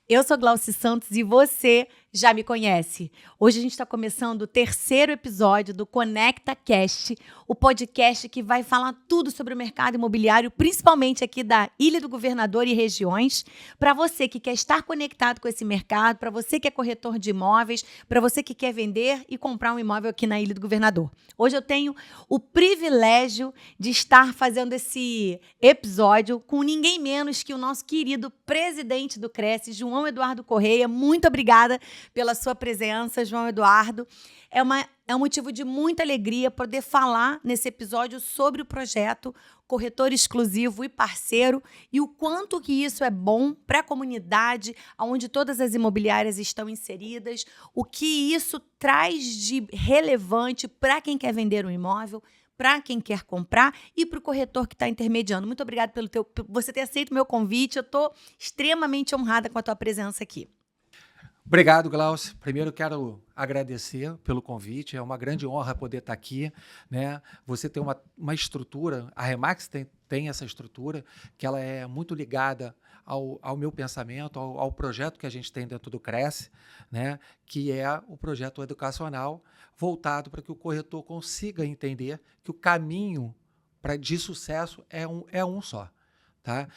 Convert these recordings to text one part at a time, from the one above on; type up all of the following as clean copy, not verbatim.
Eu sou Glauci Santos e você já me conhece. Hoje a gente está começando o terceiro episódio do Conecta Cast, o podcast que vai falar tudo sobre o mercado imobiliário, principalmente aqui da Ilha do Governador e regiões, para você que quer estar conectado com esse mercado, para você que é corretor de imóveis, para você que quer vender e comprar um imóvel aqui na Ilha do Governador. Hoje eu tenho o privilégio de estar fazendo esse episódio com ninguém menos que o nosso querido presidente do Cresce, João Eduardo Correia. Muito obrigada pela sua presença, João Eduardo. É um motivo de muita alegria poder falar nesse episódio sobre o projeto Corretor Exclusivo e Parceiro e o quanto que isso é bom para a comunidade, onde todas as imobiliárias estão inseridas, o que isso traz de relevante para quem quer vender um imóvel, para quem quer comprar e para o corretor que está intermediando. Muito obrigada por você ter aceito o meu convite. Eu estou extremamente honrada com a tua presença aqui. Obrigado, Glauci. Primeiro quero agradecer pelo convite. É uma grande honra poder estar aqui, né? Você tem uma estrutura, a Remax tem essa estrutura, que ela é muito ligada ao meu pensamento, ao projeto que a gente tem dentro do Cresce, né? Que é o projeto educacional voltado para que o corretor consiga entender que o caminho de sucesso é um só. Tá?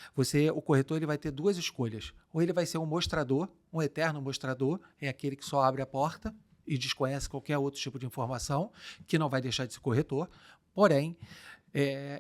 O corretor ele vai ter duas escolhas. Ou ele vai ser um mostrador, um eterno mostrador, é aquele que só abre a porta e desconhece qualquer outro tipo de informação, que não vai deixar de ser corretor, porém,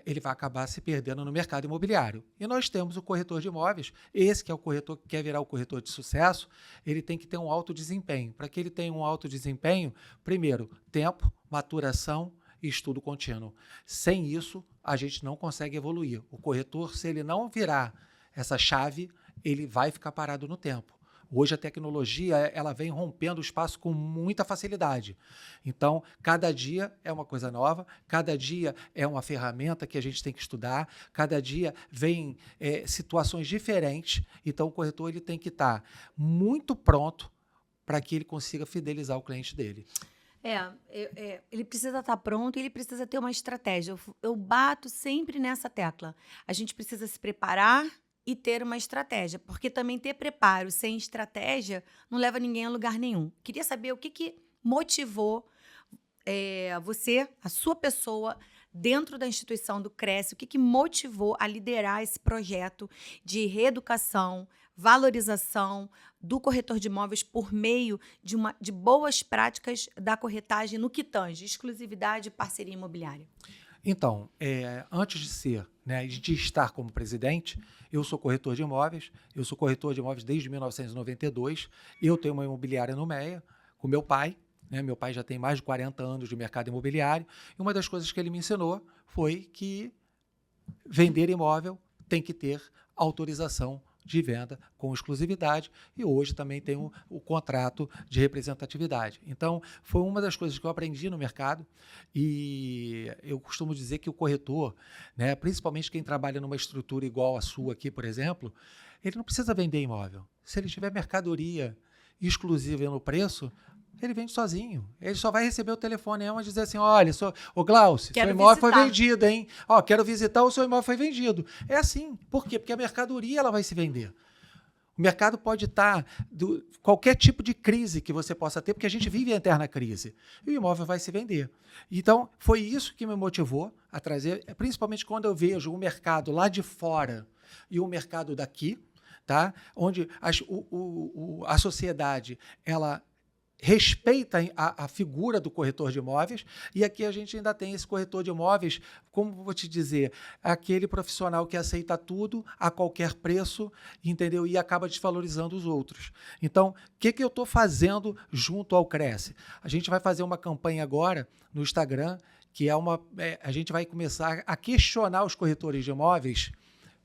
ele vai acabar se perdendo no mercado imobiliário. E nós temos o corretor de imóveis, esse que é o corretor que quer virar o corretor de sucesso, ele tem que ter um alto desempenho. Para que ele tenha um alto desempenho, primeiro, tempo, maturação e estudo contínuo. Sem isso, a gente não consegue evoluir. O corretor, se ele não virar essa chave, ele vai ficar parado no tempo. Hoje a tecnologia ela vem rompendo o espaço com muita facilidade. Então, cada dia é uma coisa nova, cada dia é uma ferramenta que a gente tem que estudar, cada dia vem situações diferentes. Então, o corretor ele tem que estar muito pronto para que ele consiga fidelizar o cliente dele. Ele precisa estar pronto e ele precisa ter uma estratégia. Eu bato sempre nessa tecla. A gente precisa se preparar e ter uma estratégia, porque também ter preparo sem estratégia não leva ninguém a lugar nenhum. Queria saber o que motivou você, a sua pessoa, dentro da instituição do Cresce, o que motivou a liderar esse projeto de reeducação, valorização do corretor de imóveis por meio de boas práticas da corretagem no que tange exclusividade e parceria imobiliária? Então, antes de ser, né, de estar como presidente, eu sou corretor de imóveis, desde 1992, eu tenho uma imobiliária no Meia, com meu pai, né, meu pai já tem mais de 40 anos de mercado imobiliário, e uma das coisas que ele me ensinou foi que vender imóvel tem que ter autorização de venda com exclusividade e hoje também tem o contrato de representatividade. Então, foi uma das coisas que eu aprendi no mercado e eu costumo dizer que o corretor, né, principalmente quem trabalha numa estrutura igual a sua aqui, por exemplo, ele não precisa vender imóvel. Se ele tiver mercadoria exclusiva no preço, ele vende sozinho. Ele só vai receber o telefonema e dizer assim, olha, ô Glauci, seu imóvel foi vendido, hein? Quero visitar, o seu imóvel foi vendido. É assim. Por quê? Porque a mercadoria ela vai se vender. O mercado pode estar qualquer tipo de crise que você possa ter, porque a gente vive a eterna crise. E o imóvel vai se vender. Então, foi isso que me motivou a trazer, principalmente quando eu vejo o mercado lá de fora e o mercado daqui, tá? Onde a sociedade, ela respeita a figura do corretor de imóveis e aqui a gente ainda tem esse corretor de imóveis, como vou te dizer, aquele profissional que aceita tudo a qualquer preço, entendeu? E acaba desvalorizando os outros. Então, o que eu estou fazendo junto ao Cresce? A gente vai fazer uma campanha agora no Instagram, que a gente vai começar a questionar os corretores de imóveis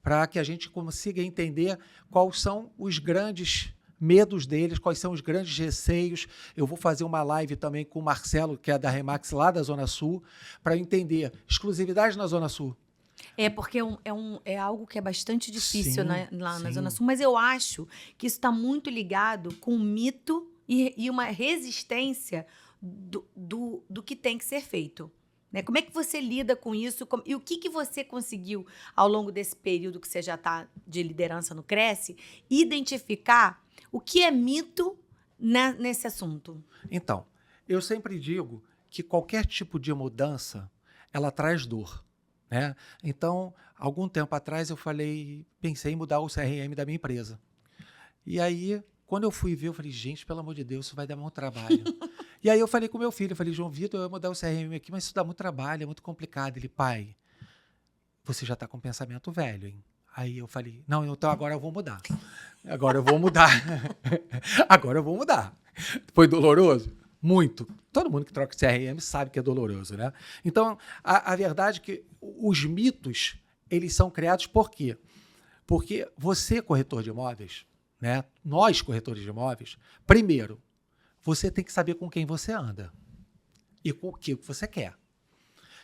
para que a gente consiga entender quais são os grandes medos deles, quais são os grandes receios. Eu vou fazer uma live também com o Marcelo, que é da Remax, lá da Zona Sul, para entender exclusividade na Zona Sul. Porque é algo que é bastante difícil, sim, né, lá sim. na Zona Sul, mas eu acho que isso está muito ligado com um mito e uma resistência do que tem que ser feito. né? Como é que você lida com isso? E o que você conseguiu, ao longo desse período que você já está de liderança no Cresce, identificar o que é mito nesse assunto? Então, eu sempre digo que qualquer tipo de mudança, ela traz dor, né? Então, algum tempo atrás pensei em mudar o CRM da minha empresa. E aí, quando eu fui ver, eu falei, gente, pelo amor de Deus, isso vai dar muito trabalho. E aí eu falei com meu filho, eu falei, João Vitor, eu vou mudar o CRM aqui, mas isso dá muito trabalho, é muito complicado. Ele, pai, você já está com pensamento velho, hein? Aí eu falei, não, então agora eu vou mudar. Agora eu vou mudar. Agora eu vou mudar. Foi doloroso? Muito. Todo mundo que troca CRM sabe que é doloroso, né? Então, a verdade é que os mitos, eles são criados por quê? Porque você, corretor de imóveis, né? Nós, corretores de imóveis, primeiro, você tem que saber com quem você anda e com o que você quer.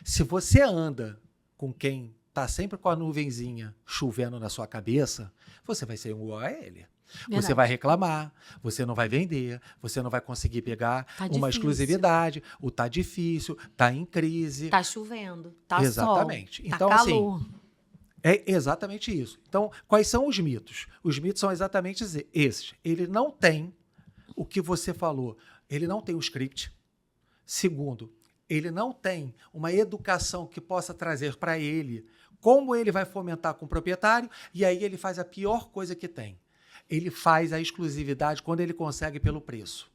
Se você anda com quem está sempre com a nuvenzinha chovendo na sua cabeça, você vai ser igual a ele. Verdade. Você vai reclamar, você não vai vender, você não vai conseguir pegar uma exclusividade, o tá difícil, tá em crise. Tá chovendo, tá exatamente. Sol, então, tá calor. Assim, é exatamente isso. Então, quais são os mitos? Os mitos são exatamente esses. Ele não tem o que você falou, ele não tem o script. Segundo, ele não tem uma educação que possa trazer para ele como ele vai fomentar com o proprietário, e aí ele faz a pior coisa que tem. Ele faz a exclusividade quando ele consegue pelo preço.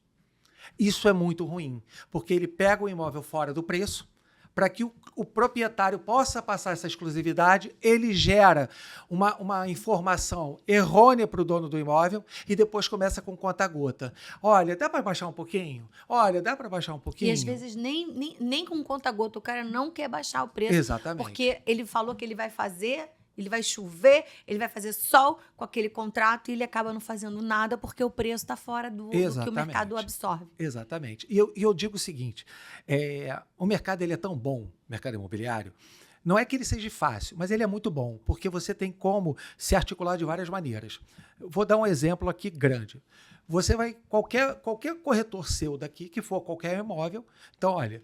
Isso é muito ruim, porque ele pega o imóvel fora do preço, para que o proprietário possa passar essa exclusividade, ele gera uma informação errônea para o dono do imóvel e depois começa com conta-gota. Olha, dá para baixar um pouquinho? Olha, dá para baixar um pouquinho? E às vezes nem com conta-gota, o cara não quer baixar o preço. Exatamente. Porque ele falou que ele vai fazer... Ele vai chover, ele vai fazer sol com aquele contrato e ele acaba não fazendo nada porque o preço está fora do que o mercado absorve. Exatamente. E eu digo o seguinte, o mercado ele é tão bom, o mercado imobiliário, não é que ele seja fácil, mas ele é muito bom, porque você tem como se articular de várias maneiras. Eu vou dar um exemplo aqui grande. Você vai, qualquer corretor seu daqui, que for qualquer imóvel, então olha...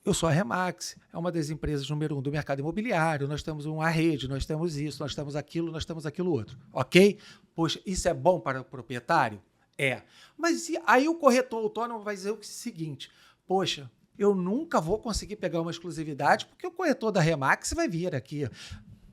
Eu sou a Remax, é uma das empresas número 1 do mercado imobiliário, nós temos uma rede, nós temos isso, nós temos aquilo outro, ok? Poxa, isso é bom para o proprietário? É. Mas aí o corretor autônomo vai dizer o seguinte, poxa, eu nunca vou conseguir pegar uma exclusividade porque o corretor da Remax vai vir aqui.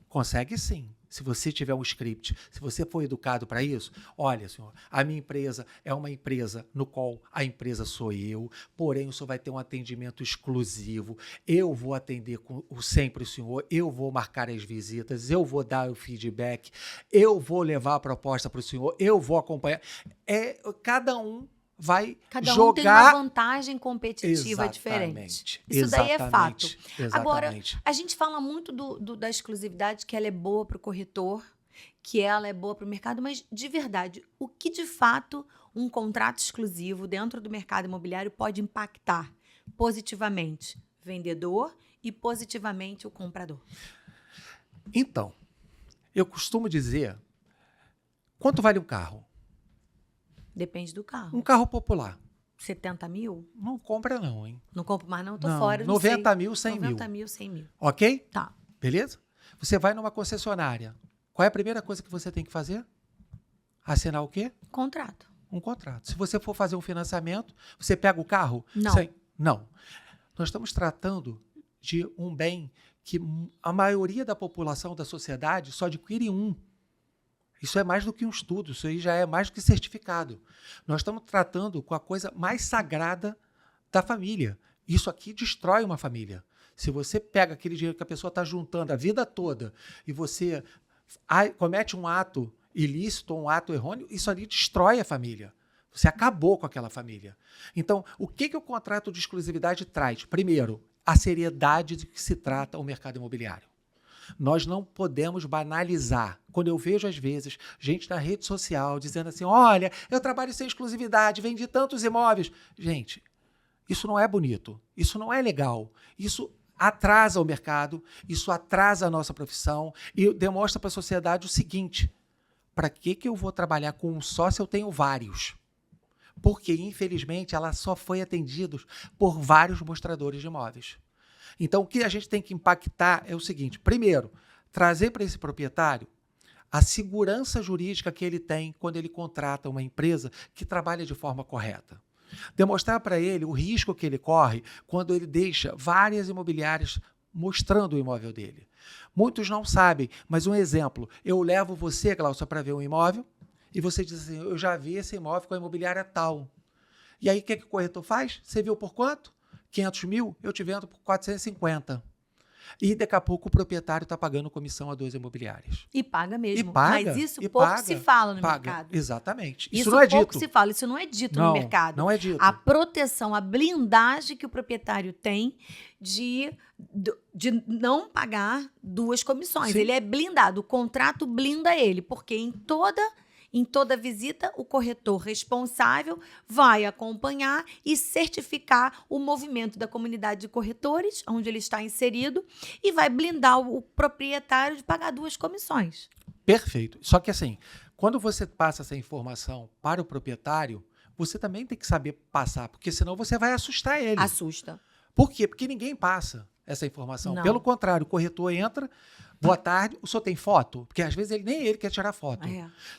Consegue sim. Se você tiver um script, se você for educado para isso, olha, senhor, a minha empresa é uma empresa no qual a empresa sou eu, porém o senhor vai ter um atendimento exclusivo, eu vou atender sempre o senhor, eu vou marcar as visitas, eu vou dar o feedback, eu vou levar a proposta para o senhor, eu vou acompanhar. Cada um vai Cada jogar... um tem uma vantagem competitiva diferente. Isso daí é fato. Exatamente. Agora, a gente fala muito da exclusividade, que ela é boa para o corretor, que ela é boa para o mercado, mas, de verdade, o que, de fato, um contrato exclusivo dentro do mercado imobiliário pode impactar positivamente o vendedor e positivamente o comprador? Então, eu costumo dizer, quanto vale um carro? Depende do carro. Um carro popular. 70 mil? Não compra não, hein? Não compro mais não, tô fora. 90 mil, 100 mil. 90 mil, 100 mil. Ok? Tá. Beleza? Você vai numa concessionária. Qual é a primeira coisa que você tem que fazer? Assinar o quê? Contrato. Um contrato. Se você for fazer um financiamento, você pega o carro? Não. Não. Nós estamos tratando de um bem que a maioria da população, da sociedade, só adquire um. Isso é mais do que um estudo, isso aí já é mais do que certificado. Nós estamos tratando com a coisa mais sagrada da família. Isso aqui destrói uma família. Se você pega aquele dinheiro que a pessoa está juntando a vida toda e você comete um ato ilícito ou um ato errôneo, isso ali destrói a família. Você acabou com aquela família. Então, o que o contrato de exclusividade traz? Primeiro, a seriedade de que se trata o mercado imobiliário. Nós não podemos banalizar. Quando eu vejo, às vezes, gente na rede social dizendo assim, olha, eu trabalho sem exclusividade, vendi tantos imóveis. Gente, isso não é bonito, isso não é legal, isso atrasa o mercado, isso atrasa a nossa profissão e demonstra para a sociedade o seguinte, para que eu vou trabalhar com um só se eu tenho vários? Porque, infelizmente, ela só foi atendida por vários mostradores de imóveis. Então, o que a gente tem que impactar é o seguinte: primeiro, trazer para esse proprietário a segurança jurídica que ele tem quando ele contrata uma empresa que trabalha de forma correta. Demonstrar para ele o risco que ele corre quando ele deixa várias imobiliárias mostrando o imóvel dele. Muitos não sabem, mas um exemplo: eu levo você, Glaucia, para ver um imóvel e você diz assim: eu já vi esse imóvel com a imobiliária tal. E aí o que o corretor faz? Você viu por quanto? 500 mil? Eu te vendo por 450. E daqui a pouco o proprietário está pagando comissão a 2 imobiliárias. E paga mesmo. E paga, Mas isso e pouco paga, se fala no paga. mercado. Exatamente. Isso não é pouco dito. se fala, isso não é dito no mercado. Não é dito. A proteção, a blindagem que o proprietário tem de não pagar 2 comissões. Sim. Ele é blindado, o contrato blinda ele, porque em toda visita, o corretor responsável vai acompanhar e certificar o movimento da comunidade de corretores, onde ele está inserido, e vai blindar o proprietário de pagar 2 comissões. Perfeito. Só que assim, quando você passa essa informação para o proprietário, você também tem que saber passar, porque senão você vai assustar ele. Assusta. Por quê? Porque ninguém passa essa informação. Não. Pelo contrário, o corretor entra, boa tarde, o senhor tem foto? Porque às vezes nem ele quer tirar foto.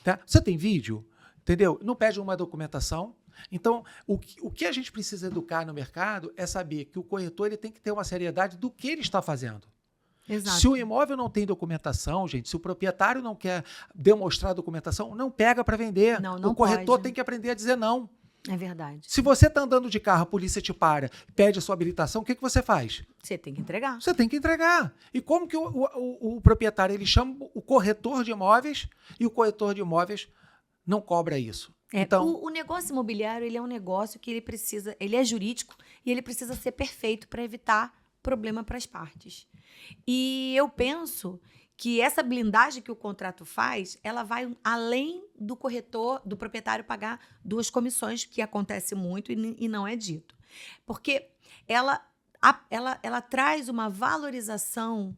Tá? Você tem vídeo? Entendeu? Não pede uma documentação. Então, o que a gente precisa educar no mercado é saber que o corretor ele tem que ter uma seriedade do que ele está fazendo. Exato. Se o imóvel não tem documentação, gente, se o proprietário não quer demonstrar a documentação, não pega para vender. Não o corretor pode. tem que aprender a dizer não. É verdade. Se você está andando de carro, a polícia te para, pede a sua habilitação, o que você faz? Você tem que entregar. Você tem que entregar. E como que o proprietário ele chama o corretor de imóveis e o corretor de imóveis não cobra isso? Então, o negócio imobiliário ele é um negócio que ele é jurídico e ele precisa ser perfeito para evitar problema para as partes. E eu penso que essa blindagem que o contrato faz, ela vai além do corretor, do proprietário pagar 2 comissões, que acontece muito e não é dito. Porque ela traz uma valorização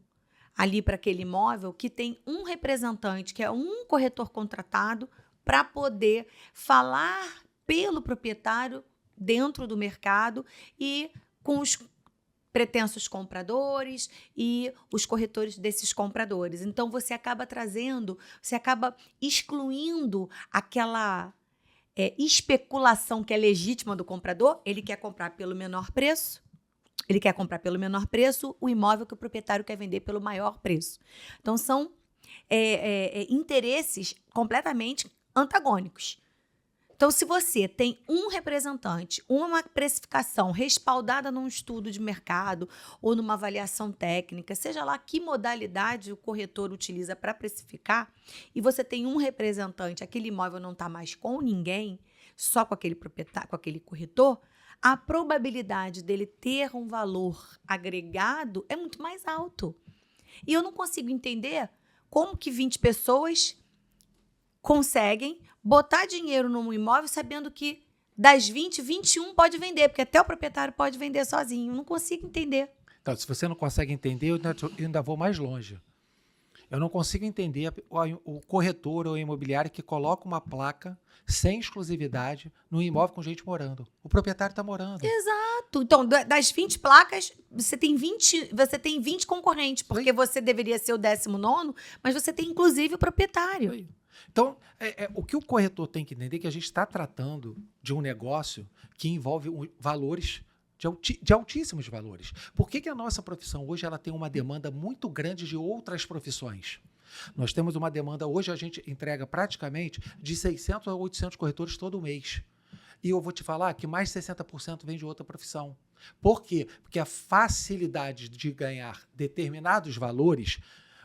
ali para aquele imóvel que tem um representante, que é um corretor contratado, para poder falar pelo proprietário dentro do mercado e com os pretensos compradores e os corretores desses compradores. Então, você acaba excluindo aquela especulação que é legítima do comprador. Ele quer comprar pelo menor preço. O imóvel que o proprietário quer vender pelo maior preço. Então, são interesses completamente antagônicos. Então, se você tem um representante, uma precificação respaldada num estudo de mercado ou numa avaliação técnica, seja lá que modalidade o corretor utiliza para precificar, e você tem um representante, aquele imóvel não está mais com ninguém, só com aquele proprietário, com aquele corretor, a probabilidade dele ter um valor agregado é muito mais alto. E eu não consigo entender como que 20 pessoas conseguem botar dinheiro num imóvel sabendo que das 20, 21 pode vender, porque até o proprietário pode vender sozinho. Eu não consigo entender. Então, se você não consegue entender, eu ainda vou mais longe. Eu não consigo entender o corretor ou a imobiliária que coloca uma placa sem exclusividade no imóvel com gente morando. O proprietário está morando. Exato. Então, das 20 placas, você tem 20 concorrentes, porque você deveria ser o 19º, mas você tem, inclusive, o proprietário. Então, o que o corretor tem que entender é que a gente está tratando de um negócio que envolve valores de altíssimos valores. Por que a nossa profissão hoje ela tem uma demanda muito grande de outras profissões? Nós temos uma demanda, hoje a gente entrega praticamente de 600 a 800 corretores todo mês. E eu vou te falar que mais de 60% vem de outra profissão. Por quê? Porque a facilidade de ganhar determinados valores,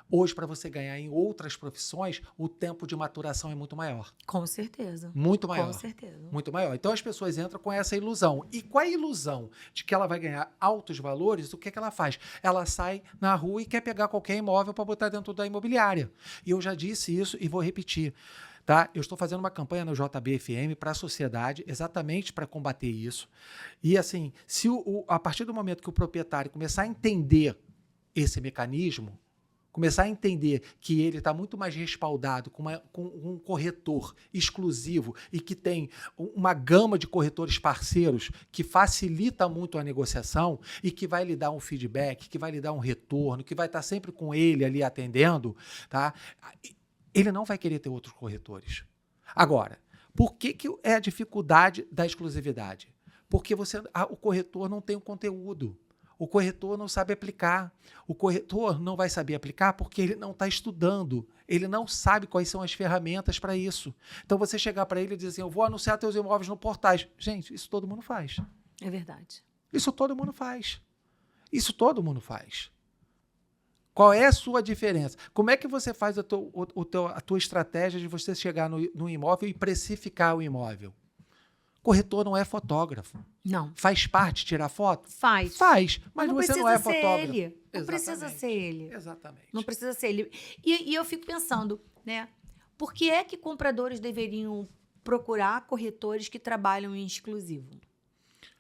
hoje, para você ganhar em outras profissões, o tempo de maturação é muito maior. Com certeza. Muito maior. Com certeza. Muito maior. Então, as pessoas entram com essa ilusão. E com a ilusão de que ela vai ganhar altos valores, o que ela faz? Ela sai na rua e quer pegar qualquer imóvel para botar dentro da imobiliária. E eu já disse isso e vou repetir. Tá? Eu estou fazendo uma campanha no JBFM para a sociedade, exatamente para combater isso. E, assim, se a partir do momento que o proprietário começar a entender esse mecanismo, começar a entender que ele está muito mais respaldado com um corretor exclusivo e que tem uma gama de corretores parceiros que facilita muito a negociação e que vai lhe dar um feedback, que vai lhe dar um retorno, que vai estar sempre com ele ali atendendo, tá? Ele não vai querer ter outros corretores. Agora, por que é a dificuldade da exclusividade? Porque o corretor não tem o conteúdo. O corretor não sabe aplicar. O corretor não vai saber aplicar porque ele não está estudando. Ele não sabe quais são as ferramentas para isso. Então, você chegar para ele e dizer assim, eu vou anunciar teus imóveis no portais. Gente, isso todo mundo faz. É verdade. Isso todo mundo faz. Isso todo mundo faz. Qual é a sua diferença? Como é que você faz a tua estratégia de você chegar no imóvel e precificar o imóvel? Corretor não é fotógrafo. Não. Faz parte tirar foto? Faz. Faz, mas não você precisa não é ser fotógrafo. ele. Não precisa ser ele. Exatamente. Não precisa ser ele. E eu fico pensando, né? Por que é que compradores deveriam procurar corretores que trabalham em exclusivo?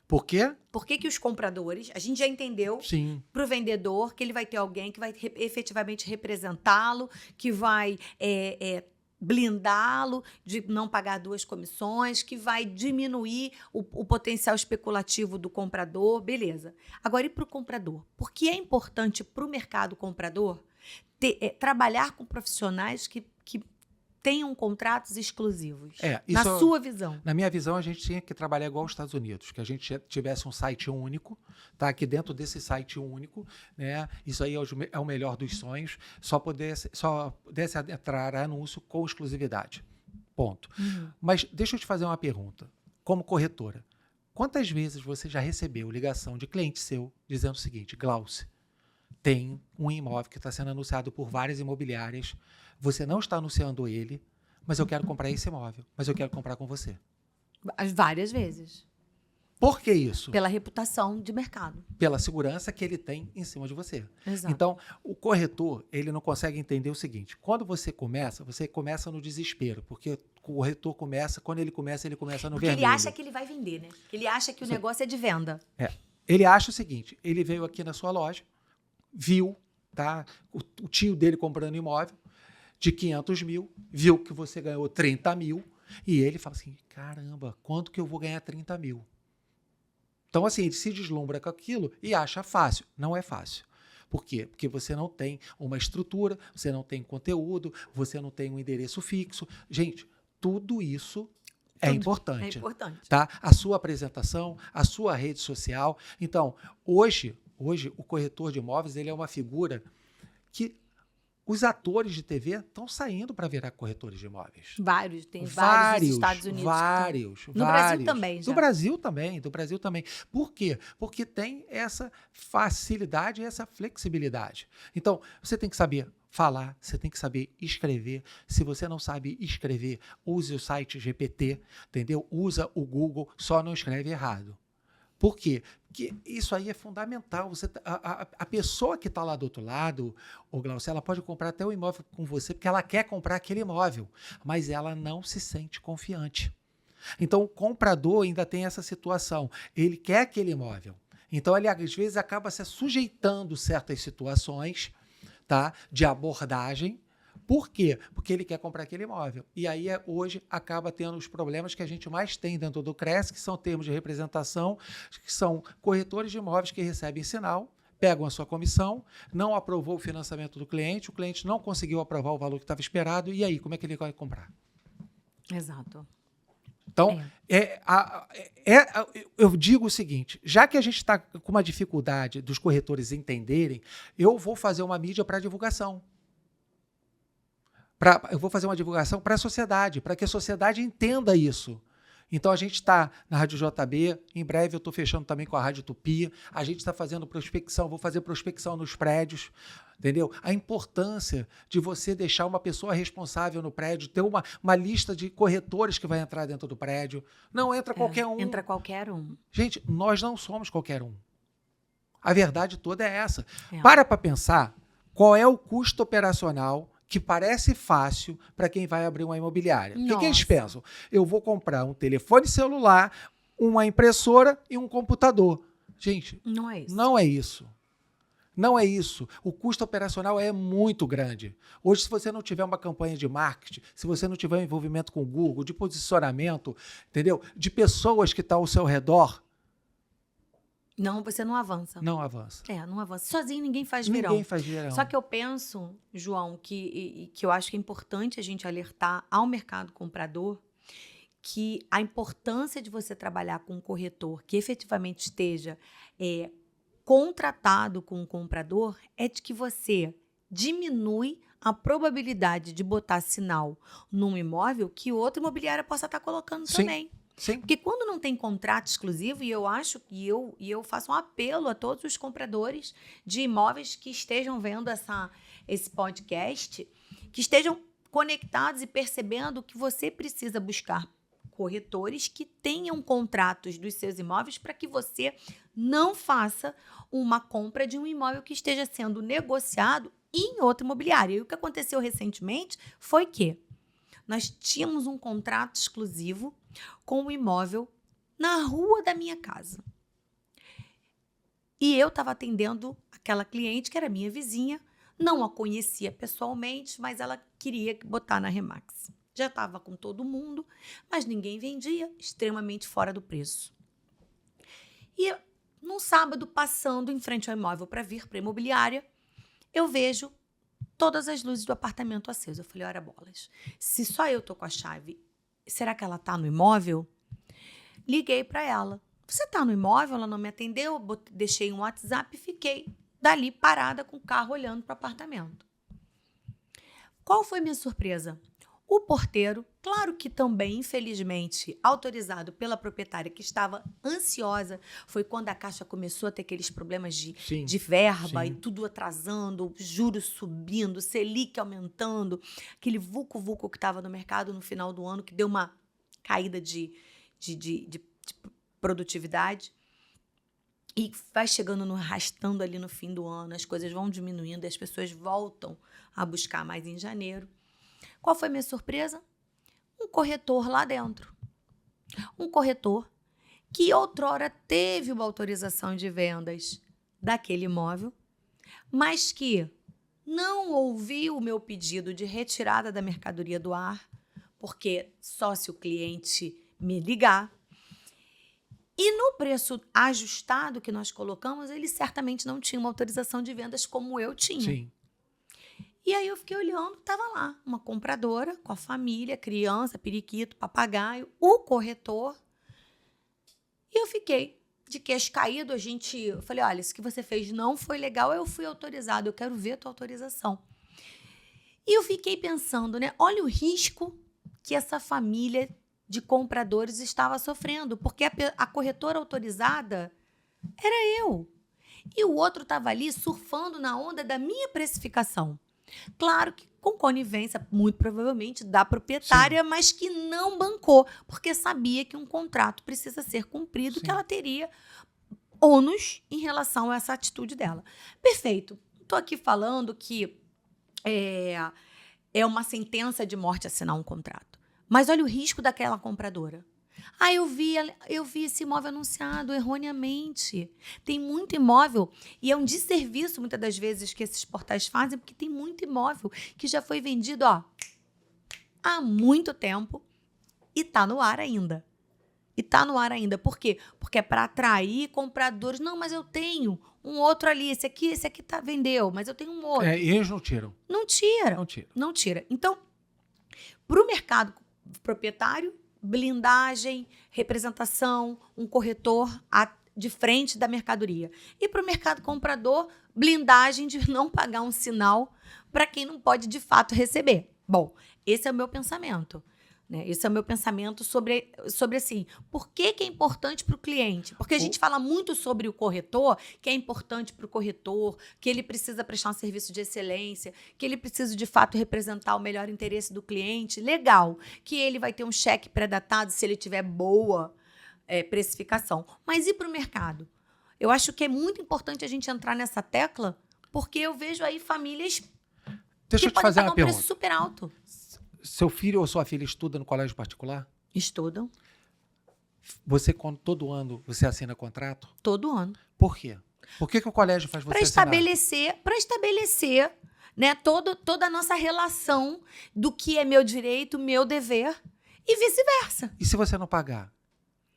Por quê? Por que os compradores, a gente já entendeu para o vendedor que ele vai ter alguém que vai efetivamente representá-lo, que vai blindá-lo de não pagar 2 comissões, que vai diminuir o potencial especulativo do comprador, beleza. Agora, e para o comprador? Por que é importante para o mercado comprador trabalhar com profissionais que tenham contratos exclusivos? Na sua visão. Na minha visão, a gente tinha que trabalhar igual aos Estados Unidos, que a gente tivesse um site único, tá? Que dentro desse site único, né? Isso aí é o melhor dos sonhos, só pudesse entrar anúncio com exclusividade. Ponto. Mas deixa eu te fazer uma pergunta. Como corretora, quantas vezes você já recebeu ligação de cliente seu dizendo o seguinte, Glauce, tem um imóvel que está sendo anunciado por várias imobiliárias, você não está anunciando ele, mas eu quero comprar esse imóvel, mas eu quero comprar com você. Várias vezes. Por que isso? Pela reputação de mercado. Pela segurança que ele tem em cima de você. Exato. Então, o corretor, ele não consegue entender o seguinte, quando você começa no desespero, porque o corretor quando ele começa no vermelho. Porque ele acha que ele vai vender, né? Ele acha que o negócio é de venda. Ele acha o seguinte, ele veio aqui na sua loja, viu, tá? O tio dele comprando imóvel de 500 mil, viu que você ganhou 30 mil, e ele fala assim, caramba, quanto que eu vou ganhar 30 mil? Então, assim, ele se deslumbra com aquilo e acha fácil. Não é fácil. Por quê? Porque você não tem uma estrutura, você não tem conteúdo, você não tem um endereço fixo. Gente, tudo isso é importante. É importante. Tá? A sua apresentação, a sua rede social. Então, hoje o corretor de imóveis ele é uma figura que os atores de TV estão saindo para virar corretores de imóveis. Tem vários nos Estados Unidos. Vários. Brasil também, já. Do Brasil também. Por quê? Porque tem essa facilidade e essa flexibilidade. Então, você tem que saber falar, você tem que saber escrever. Se você não sabe escrever, use o site GPT, entendeu? Usa o Google, só não escreve errado. Por quê? Porque isso aí é fundamental. A pessoa que está lá do outro lado, Glaucio, ela pode comprar até o imóvel com você porque ela quer comprar aquele imóvel, mas ela não se sente confiante. Então, o comprador ainda tem essa situação. Ele quer aquele imóvel. Então, ele, às vezes, acaba se sujeitando certas situações, tá, de abordagem. Por quê? Porque ele quer comprar aquele imóvel. E aí, hoje, acaba tendo os problemas que a gente mais tem dentro do CRES, que são termos de representação, que são corretores de imóveis que recebem sinal, pegam a sua comissão, não aprovou o financiamento do cliente, o cliente não conseguiu aprovar o valor que estava esperado, e aí, como é que ele vai comprar? Exato. Então, eu digo o seguinte, já que a gente está com uma dificuldade dos corretores entenderem, eu vou fazer uma mídia para divulgação. Eu vou fazer uma divulgação para a sociedade, para que a sociedade entenda isso. Então, a gente está na Rádio JB, em breve eu estou fechando também com a Rádio Tupi, a gente está fazendo prospecção, vou fazer prospecção nos prédios, entendeu? A importância de você deixar uma pessoa responsável no prédio, ter uma lista de corretores que vai entrar dentro do prédio. Não entra qualquer um. Entra qualquer um. Gente, nós não somos qualquer um. A verdade toda é essa. Para pensar qual é o custo operacional que parece fácil para quem vai abrir uma imobiliária. O que eles pensam? Eu vou comprar um telefone celular, uma impressora e um computador. Gente, não é isso. Não é isso. Não é isso. O custo operacional é muito grande. Hoje, se você não tiver uma campanha de marketing, se você não tiver um envolvimento com o Google, de posicionamento, entendeu? De pessoas que estão ao seu redor, Não, você não avança. não avança. Não avança. Sozinho ninguém faz verão. Ninguém faz verão. Só que eu penso, João, que eu acho que é importante a gente alertar ao mercado comprador que a importância de você trabalhar com um corretor que efetivamente esteja contratado com o comprador é de que você diminui a probabilidade de botar sinal num imóvel que outra imobiliária possa estar colocando Sim. também. Sim. Porque quando não tem contrato exclusivo, e eu acho que eu faço um apelo a todos os compradores de imóveis que estejam vendo esse podcast, que estejam conectados e percebendo que você precisa buscar corretores que tenham contratos dos seus imóveis para que você não faça uma compra de um imóvel que esteja sendo negociado em outra imobiliária. E o que aconteceu recentemente foi que nós tínhamos um contrato exclusivo com um imóvel na rua da minha casa. E eu estava atendendo aquela cliente que era minha vizinha, não a conhecia pessoalmente, mas ela queria botar na Remax. Já estava com todo mundo, mas ninguém vendia, extremamente fora do preço. E num sábado, passando em frente ao imóvel para vir para a imobiliária, eu vejo todas as luzes do apartamento acesas. Eu falei, ora bolas, se só eu tô com a chave, será que ela tá no imóvel? Liguei para ela. Você tá no imóvel? Ela não me atendeu, deixei um WhatsApp e fiquei dali parada com o carro olhando para o apartamento. Qual foi minha surpresa? O porteiro, claro que também, infelizmente, autorizado pela proprietária que estava ansiosa, foi quando a Caixa começou a ter aqueles problemas de verba sim. e tudo atrasando, juros subindo, Selic aumentando, aquele vulco-vulco que estava no mercado no final do ano, que deu uma caída de produtividade. E vai chegando, arrastando ali no fim do ano, as coisas vão diminuindo e as pessoas voltam a buscar mais em janeiro. Qual foi a minha surpresa? Um corretor lá dentro. Um corretor que outrora teve uma autorização de vendas daquele imóvel, mas que não ouviu o meu pedido de retirada da mercadoria do ar, porque só se o cliente me ligar. E no preço ajustado que nós colocamos, ele certamente não tinha uma autorização de vendas como eu tinha. Sim. E aí eu fiquei olhando, estava lá, uma compradora com a família, criança, periquito, papagaio, o corretor. E eu fiquei de queixo caído, eu falei, olha, isso que você fez não foi legal, eu fui autorizado, eu quero ver a tua autorização. E eu fiquei pensando, né, olha o risco que essa família de compradores estava sofrendo, porque a corretora autorizada era eu. E o outro estava ali surfando na onda da minha precificação. Claro que com conivência, muito provavelmente, da proprietária, sim, mas que não bancou, porque sabia que um contrato precisa ser cumprido, sim, que ela teria ônus em relação a essa atitude dela. Perfeito. Estou aqui falando que é uma sentença de morte assinar um contrato. Mas olha o risco daquela compradora. Eu vi esse imóvel anunciado erroneamente. Tem muito imóvel, e é um desserviço, muitas das vezes, que esses portais fazem, porque tem muito imóvel que já foi vendido há muito tempo e está no ar ainda. Por quê? Porque é para atrair compradores. Não, mas eu tenho um outro ali. Esse aqui vendeu, mas eu tenho um outro. E eles não tiram. Não tira. Então, para o mercado proprietário, blindagem, representação, um corretor de frente da mercadoria. E para o mercado comprador, blindagem de não pagar um sinal para quem não pode, de fato, receber. Bom, esse é o meu pensamento. Né? Esse é o meu pensamento sobre assim, por que é importante para o cliente? Porque a gente fala muito sobre o corretor, que é importante para o corretor, que ele precisa prestar um serviço de excelência, que ele precisa, de fato, representar o melhor interesse do cliente. Legal, que ele vai ter um cheque pré-datado se ele tiver boa precificação. Mas e para o mercado? Eu acho que é muito importante a gente entrar nessa tecla, porque eu vejo aí famílias Deixa eu te fazer uma pergunta. Preço super alto. Seu filho ou sua filha estuda no colégio particular? Estudam. Você, todo ano, você assina contrato? Todo ano. Por quê? Por que o colégio faz você Para estabelecer, né, toda a nossa relação do que é meu direito, meu dever e vice-versa. E se você não pagar?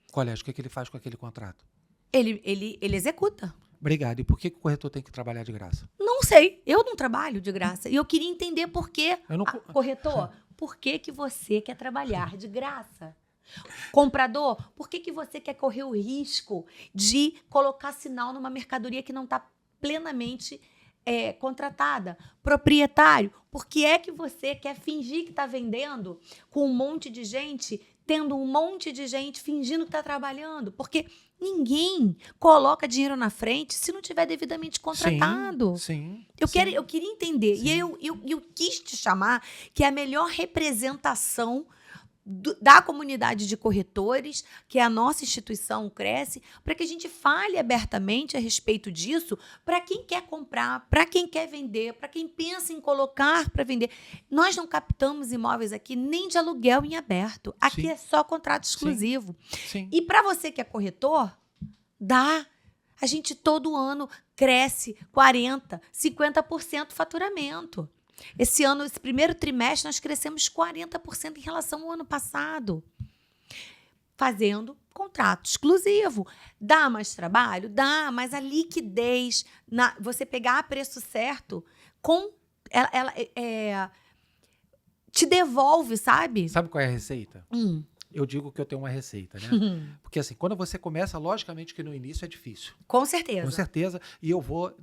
O colégio, o que ele faz com aquele contrato? Ele executa. Obrigado. E por que o corretor tem que trabalhar de graça? Não sei, eu não trabalho de graça. E eu queria entender por quê. Corretor, por que você quer trabalhar de graça? Comprador, por que você quer correr o risco de colocar sinal numa mercadoria que não está plenamente contratada? Proprietário, por que é que você quer fingir que está vendendo com um monte de gente, tendo um monte de gente fingindo que está trabalhando? Porque ninguém coloca dinheiro na frente se não tiver devidamente contratado. Sim. Eu queria entender. Sim. E eu quis te chamar, que é a melhor representação da comunidade de corretores, que é a nossa instituição Cresce, para que a gente fale abertamente a respeito disso, para quem quer comprar, para quem quer vender, para quem pensa em colocar para vender. Nós não captamos imóveis aqui nem de aluguel em aberto. Aqui Sim. é só contrato exclusivo. Sim. E para você que é corretor, dá. A gente todo ano cresce 40%, 50% faturamento. Esse ano, esse primeiro trimestre, nós crescemos 40% em relação ao ano passado. Fazendo contrato exclusivo. Dá mais trabalho? Dá, mas a liquidez, você pegar a preço certo, ela te devolve, sabe? Sabe qual é a receita? Eu digo que eu tenho uma receita, né? Porque assim, quando você começa, logicamente que no início é difícil. Com certeza. Com certeza. E eu vou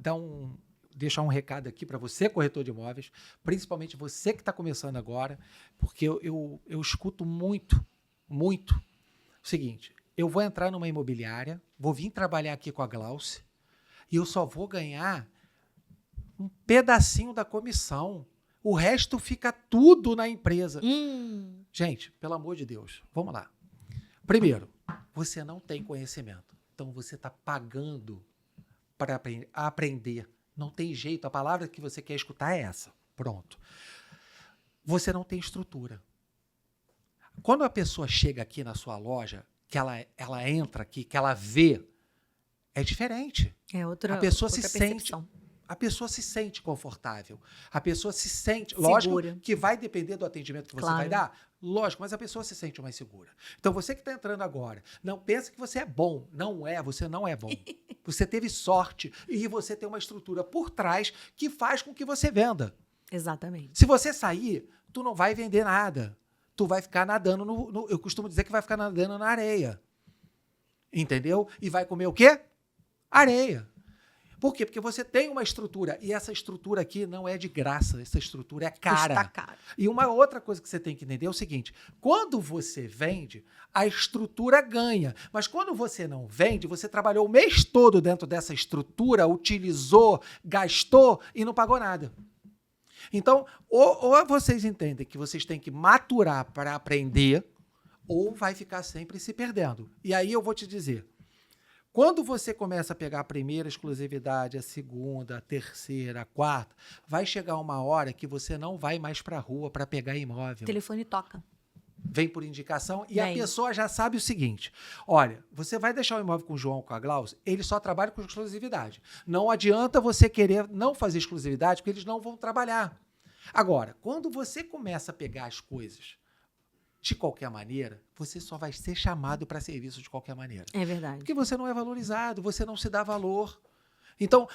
deixar um recado aqui para você, corretor de imóveis, principalmente você que está começando agora, porque eu escuto muito o seguinte: eu vou entrar numa imobiliária, vou vir trabalhar aqui com a Glauce e eu só vou ganhar um pedacinho da comissão. O resto fica tudo na empresa. Gente, pelo amor de Deus, vamos lá. Primeiro, você não tem conhecimento. Então, você está pagando para aprender. Não tem jeito, a palavra que você quer escutar é essa. Pronto. Você não tem estrutura. Quando a pessoa chega aqui na sua loja, que ela entra aqui, que ela vê, é diferente. É outra A pessoa se percepção. sente. A pessoa se sente confortável. A pessoa se sente... Segura. Lógico que vai depender do atendimento que você Claro. vai dar. Lógico, mas a pessoa se sente mais segura. Então, você que está entrando agora, não pensa que você é bom. Não é, você não é bom. Você teve sorte e você tem uma estrutura por trás que faz com que você venda. Exatamente. Se você sair, tu não vai vender nada. Tu vai ficar nadando eu costumo dizer que vai ficar nadando na areia. Entendeu? E vai comer o quê? Areia. Por quê? Porque você tem uma estrutura, e essa estrutura aqui não é de graça, essa estrutura é cara. Está caro. E uma outra coisa que você tem que entender é o seguinte: quando você vende, a estrutura ganha. Mas quando você não vende, você trabalhou o mês todo dentro dessa estrutura, utilizou, gastou e não pagou nada. Então, ou vocês entendem que vocês têm que maturar para aprender, ou vai ficar sempre se perdendo. E aí eu vou te dizer, quando você começa a pegar a primeira exclusividade, a segunda, a terceira, a quarta, vai chegar uma hora que você não vai mais para a rua para pegar imóvel. O telefone toca. Vem por indicação e Vem. a pessoa já sabe o seguinte: olha, você vai deixar o imóvel com o João, com a Glauce, eles só trabalham com exclusividade. Não adianta você querer não fazer exclusividade, porque eles não vão trabalhar. Agora, quando você começa a pegar as coisas de qualquer maneira, você só vai ser chamado para serviço de qualquer maneira. É verdade. Porque você não é valorizado, você não se dá valor. Então,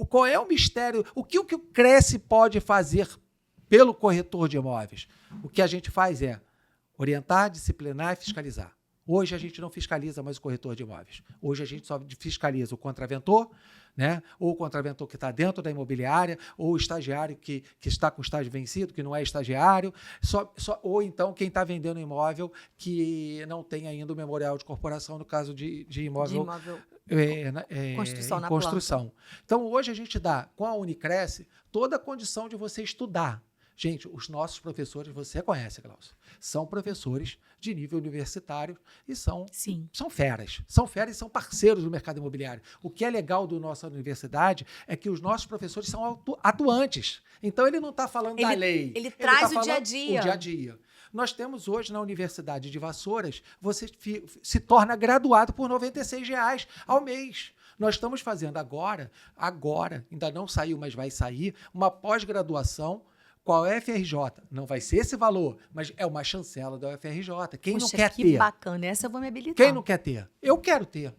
qual é o mistério? O que o Cresce pode fazer pelo corretor de imóveis? O que a gente faz é orientar, disciplinar e fiscalizar. Hoje a gente não fiscaliza mais o corretor de imóveis. Hoje a gente só fiscaliza o contraventor, né? Ou o contraventor que está dentro da imobiliária, ou o estagiário que está com o estágio vencido, que não é estagiário, ou então quem está vendendo imóvel que não tem ainda o memorial de corporação, no caso de imóvel construção, construção. Então, hoje a gente dá, com a Unicresce, toda a condição de você estudar. Gente, os nossos professores, você conhece, Glaucio, são professores de nível universitário e são feras. São feras e são parceiros do mercado imobiliário. O que é legal da nossa universidade é que os nossos professores são atuantes. Então, ele não está falando da lei. Ele traz tá o dia a dia. O dia a dia. Nós temos hoje na Universidade de Vassouras, você se torna graduado por R$ 96 ao mês. Nós estamos fazendo agora, ainda não saiu, mas vai sair, uma pós-graduação com a UFRJ. Não vai ser esse valor, mas é uma chancela da UFRJ. Quem não quer ter? Que bacana, essa eu vou me habilitar. Quem não quer ter? Eu quero ter.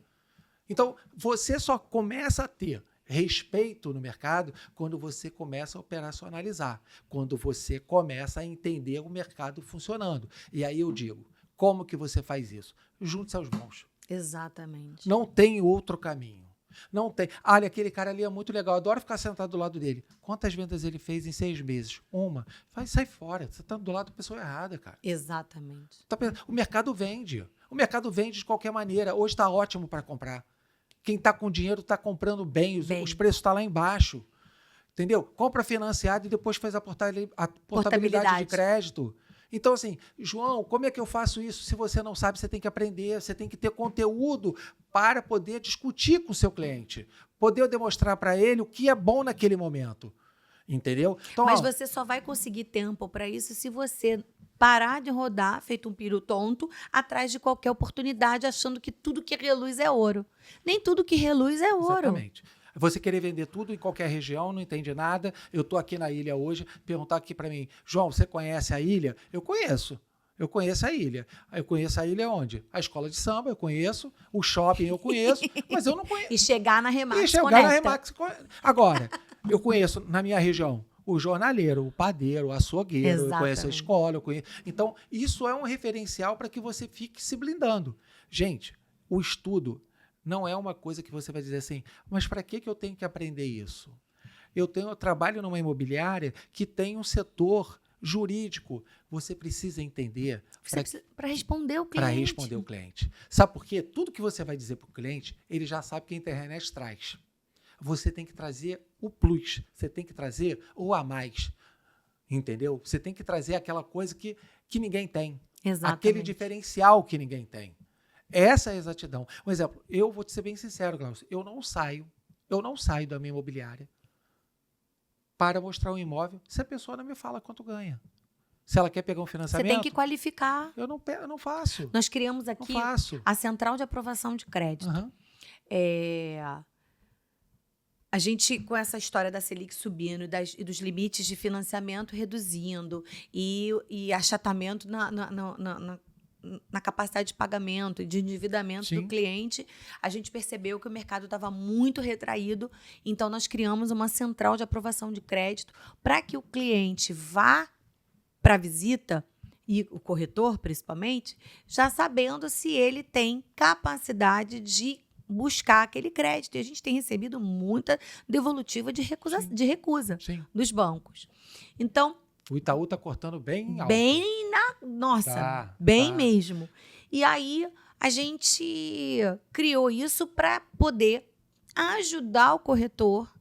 Então, você só começa a ter respeito no mercado quando você começa a operacionalizar, quando você começa a entender o mercado funcionando. E aí eu digo, como que você faz isso? Junte-se aos bons. Exatamente. Não tem outro caminho. Não tem. Olha, aquele cara ali é muito legal, adoro ficar sentado do lado dele. Quantas vendas ele fez em 6 meses? Uma. Sai fora. Você está do lado da pessoa errada, cara. Exatamente. O mercado vende. O mercado vende de qualquer maneira. Hoje está ótimo para comprar. Quem está com dinheiro está comprando bem. Os preços estão lá embaixo. Entendeu? Compra financiado e depois faz a portabilidade de crédito. Então, assim, João, como é que eu faço isso? Se você não sabe, você tem que aprender, você tem que ter conteúdo para poder discutir com o seu cliente, poder demonstrar para ele o que é bom naquele momento, entendeu? Então, mas você só vai conseguir tempo para isso se você parar de rodar, feito um piro tonto, atrás de qualquer oportunidade, achando que tudo que reluz é ouro. Nem tudo que reluz é ouro. Exatamente. Você querer vender tudo em qualquer região, não entende nada. Eu estou aqui na ilha hoje, perguntar aqui para mim, João, você conhece a ilha? Eu conheço a ilha. Eu conheço a ilha onde? A escola de samba, eu conheço. O shopping, eu conheço. Mas eu não conheço. E chegar na Remax Agora, eu conheço na minha região o jornaleiro, o padeiro, o açougueiro. Exatamente. Eu conheço a escola. Eu conheço. Então, isso é um referencial para que você fique se blindando. Gente, o estudo não é uma coisa que você vai dizer assim, mas para que eu tenho que aprender isso? Eu trabalho numa imobiliária que tem um setor jurídico. Você precisa entender para responder o cliente. Para responder o cliente. Sabe por quê? Tudo que você vai dizer para o cliente, ele já sabe que a internet traz. Você tem que trazer o plus, você tem que trazer o a mais. Entendeu? Você tem que trazer aquela coisa que ninguém tem. Exatamente. Aquele diferencial que ninguém tem. Essa é a exatidão. Um exemplo, eu vou te ser bem sincero, Glaucio, eu não saio da minha imobiliária para mostrar um imóvel se a pessoa não me fala quanto ganha. Se ela quer pegar um financiamento... Você tem que qualificar. Eu não faço. Nós criamos aqui a Central de Aprovação de Crédito. Uhum. A gente, com essa história da Selic subindo e dos limites de financiamento reduzindo e achatamento na capacidade de pagamento e de endividamento Sim. do cliente, a gente percebeu que o mercado estava muito retraído, então nós criamos uma central de aprovação de crédito para que o cliente vá para a visita, e o corretor principalmente, já sabendo se ele tem capacidade de buscar aquele crédito. E a gente tem recebido muita devolutiva de recusa Sim. dos bancos. Então, o Itaú está cortando bem alto. Bem mesmo. E aí, a gente criou isso para poder ajudar o corretor,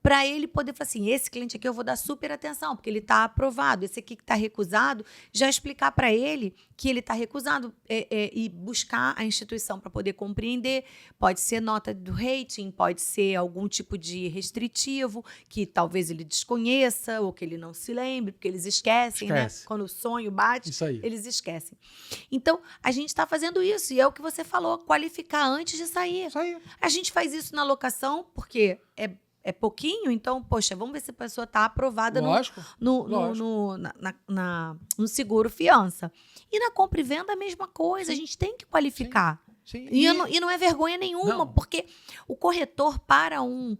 para ele poder falar assim, esse cliente aqui eu vou dar super atenção, porque ele está aprovado. Esse aqui que está recusado, já explicar para ele que ele está recusado e buscar a instituição para poder compreender. Pode ser nota do rating, pode ser algum tipo de restritivo que talvez ele desconheça ou que ele não se lembre, porque eles esquecem, né? Quando o sonho bate, eles esquecem. Então, a gente está fazendo isso e é o que você falou, qualificar antes de sair. A gente faz isso na locação porque é pouquinho, então, poxa, vamos ver se a pessoa está aprovada no seguro fiança. E na compra e venda a mesma coisa, Sim. a gente tem que qualificar. Sim. E não é vergonha nenhuma, porque o corretor para um